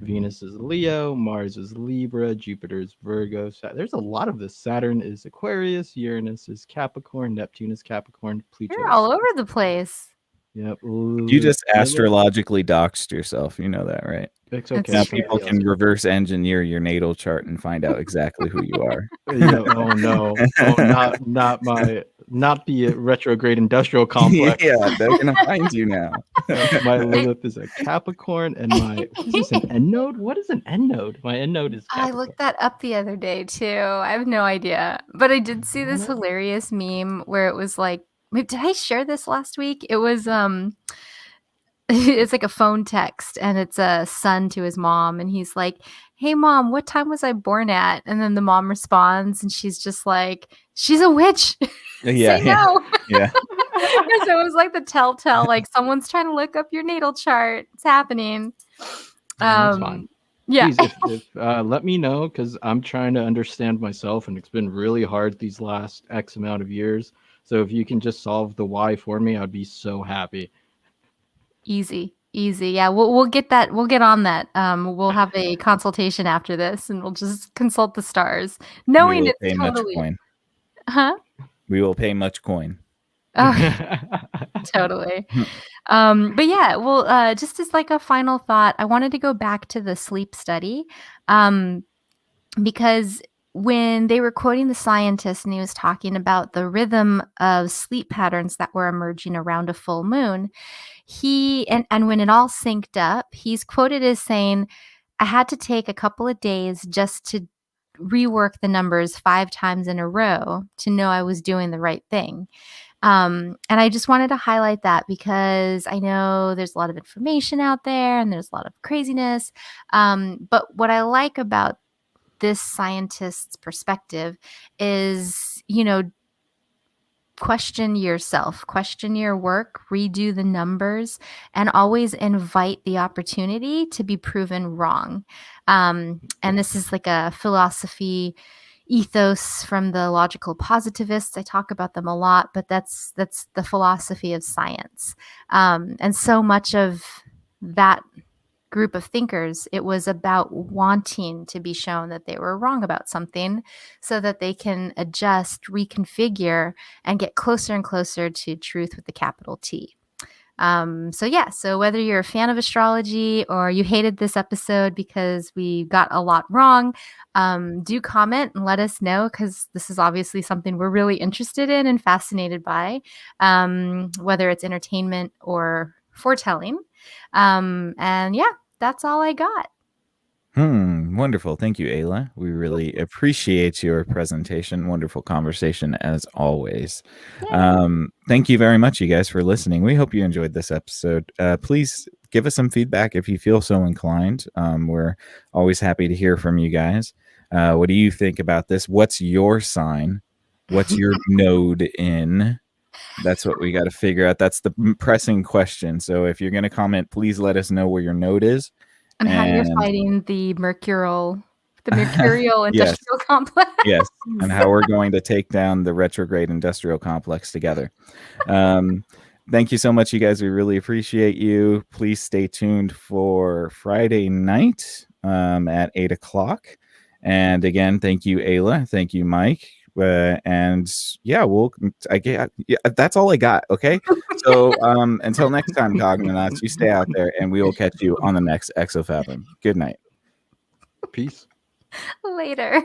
Speaker 4: Venus is Leo, Mars is Libra, Jupiter is Virgo. There's a lot of this. Saturn is Aquarius, Uranus is Capricorn, Neptune is Capricorn, Pluto
Speaker 2: You're
Speaker 4: is
Speaker 2: all over the place.
Speaker 4: Yep.
Speaker 3: You just astrologically doxed yourself. You know that, right?
Speaker 4: It's
Speaker 2: That's
Speaker 4: okay.
Speaker 3: Now
Speaker 2: true.
Speaker 3: people can reverse engineer your natal chart and find out exactly who you are.
Speaker 4: Yeah, oh no. Oh, not the retrograde industrial complex.
Speaker 3: Yeah, they're gonna find you now.
Speaker 4: My Lilith is a Capricorn, and my what is this, an end node? What is an end node? My end node is
Speaker 2: I
Speaker 4: Capricorn.
Speaker 2: looked that up the other day too. I have no idea. But I did see this hilarious meme where it was like, wait, did I share this last week? It was it's like a phone text and it's a son to his mom and he's like, "Hey mom, what time was I born at?" And then the mom responds and she's just like, "She's a witch."
Speaker 3: Yeah,
Speaker 2: Say no.
Speaker 3: yeah.
Speaker 2: And so it was like the telltale, like someone's trying to look up your natal chart. It's happening.
Speaker 4: That's fine.
Speaker 2: Yeah.
Speaker 4: Please, if let me know, because I'm trying to understand myself, and it's been really hard these last X amount of years. So if you can just solve the why for me, I'd be so happy.
Speaker 2: Easy. Yeah, we'll get that. We'll get on that. We'll have a consultation after this, and we'll just consult the stars, knowing
Speaker 3: We will
Speaker 2: it's
Speaker 3: pay much
Speaker 2: totally.
Speaker 3: coin.
Speaker 2: Huh?
Speaker 3: We will pay much coin.
Speaker 2: Oh, totally. But yeah, well, just as like a final thought, I wanted to go back to the sleep study, because when they were quoting the scientist and he was talking about the rhythm of sleep patterns that were emerging around a full moon, and when it all synced up, he's quoted as saying, I had to take a couple of days just to rework the numbers 5 times in a row to know I was doing the right thing. And I just wanted to highlight that because I know there's a lot of information out there and there's a lot of craziness. But what I like about this scientist's perspective is, question yourself, question your work, redo the numbers, and always invite the opportunity to be proven wrong. And this is like a philosophy ethos from the logical positivists. I talk about them a lot, but that's the philosophy of science. And so much of that group of thinkers, it was about wanting to be shown that they were wrong about something so that they can adjust, reconfigure, and get closer and closer to truth with the capital T. So whether you're a fan of astrology or you hated this episode because we got a lot wrong, do comment and let us know, because this is obviously something we're really interested in and fascinated by, whether it's entertainment or foretelling. And yeah, that's all I got.
Speaker 3: Wonderful. Thank you, Ayla. We really appreciate your presentation. Wonderful conversation as always. Thank you very much, you guys, for listening. We hope you enjoyed this episode. Please give us some feedback if you feel so inclined. We're always happy to hear from you guys. What do you think about this? What's your sign? What's your node in? That's what we got to figure out. That's the pressing question. So if you're going to comment, please let us know where your node is.
Speaker 2: And how you're fighting the mercurial industrial
Speaker 3: Yes.
Speaker 2: complex.
Speaker 3: Yes, and how we're going to take down the retrograde industrial complex together. Thank you so much, you guys. We really appreciate you. Please stay tuned for Friday night at 8 o'clock. And again, thank you, Ayla. Thank you, Mike. And yeah, that's all I got. Okay. So until next time, Cognonauts, you stay out there and we will catch you on the next Exofathom. Good night.
Speaker 4: Peace.
Speaker 2: Later.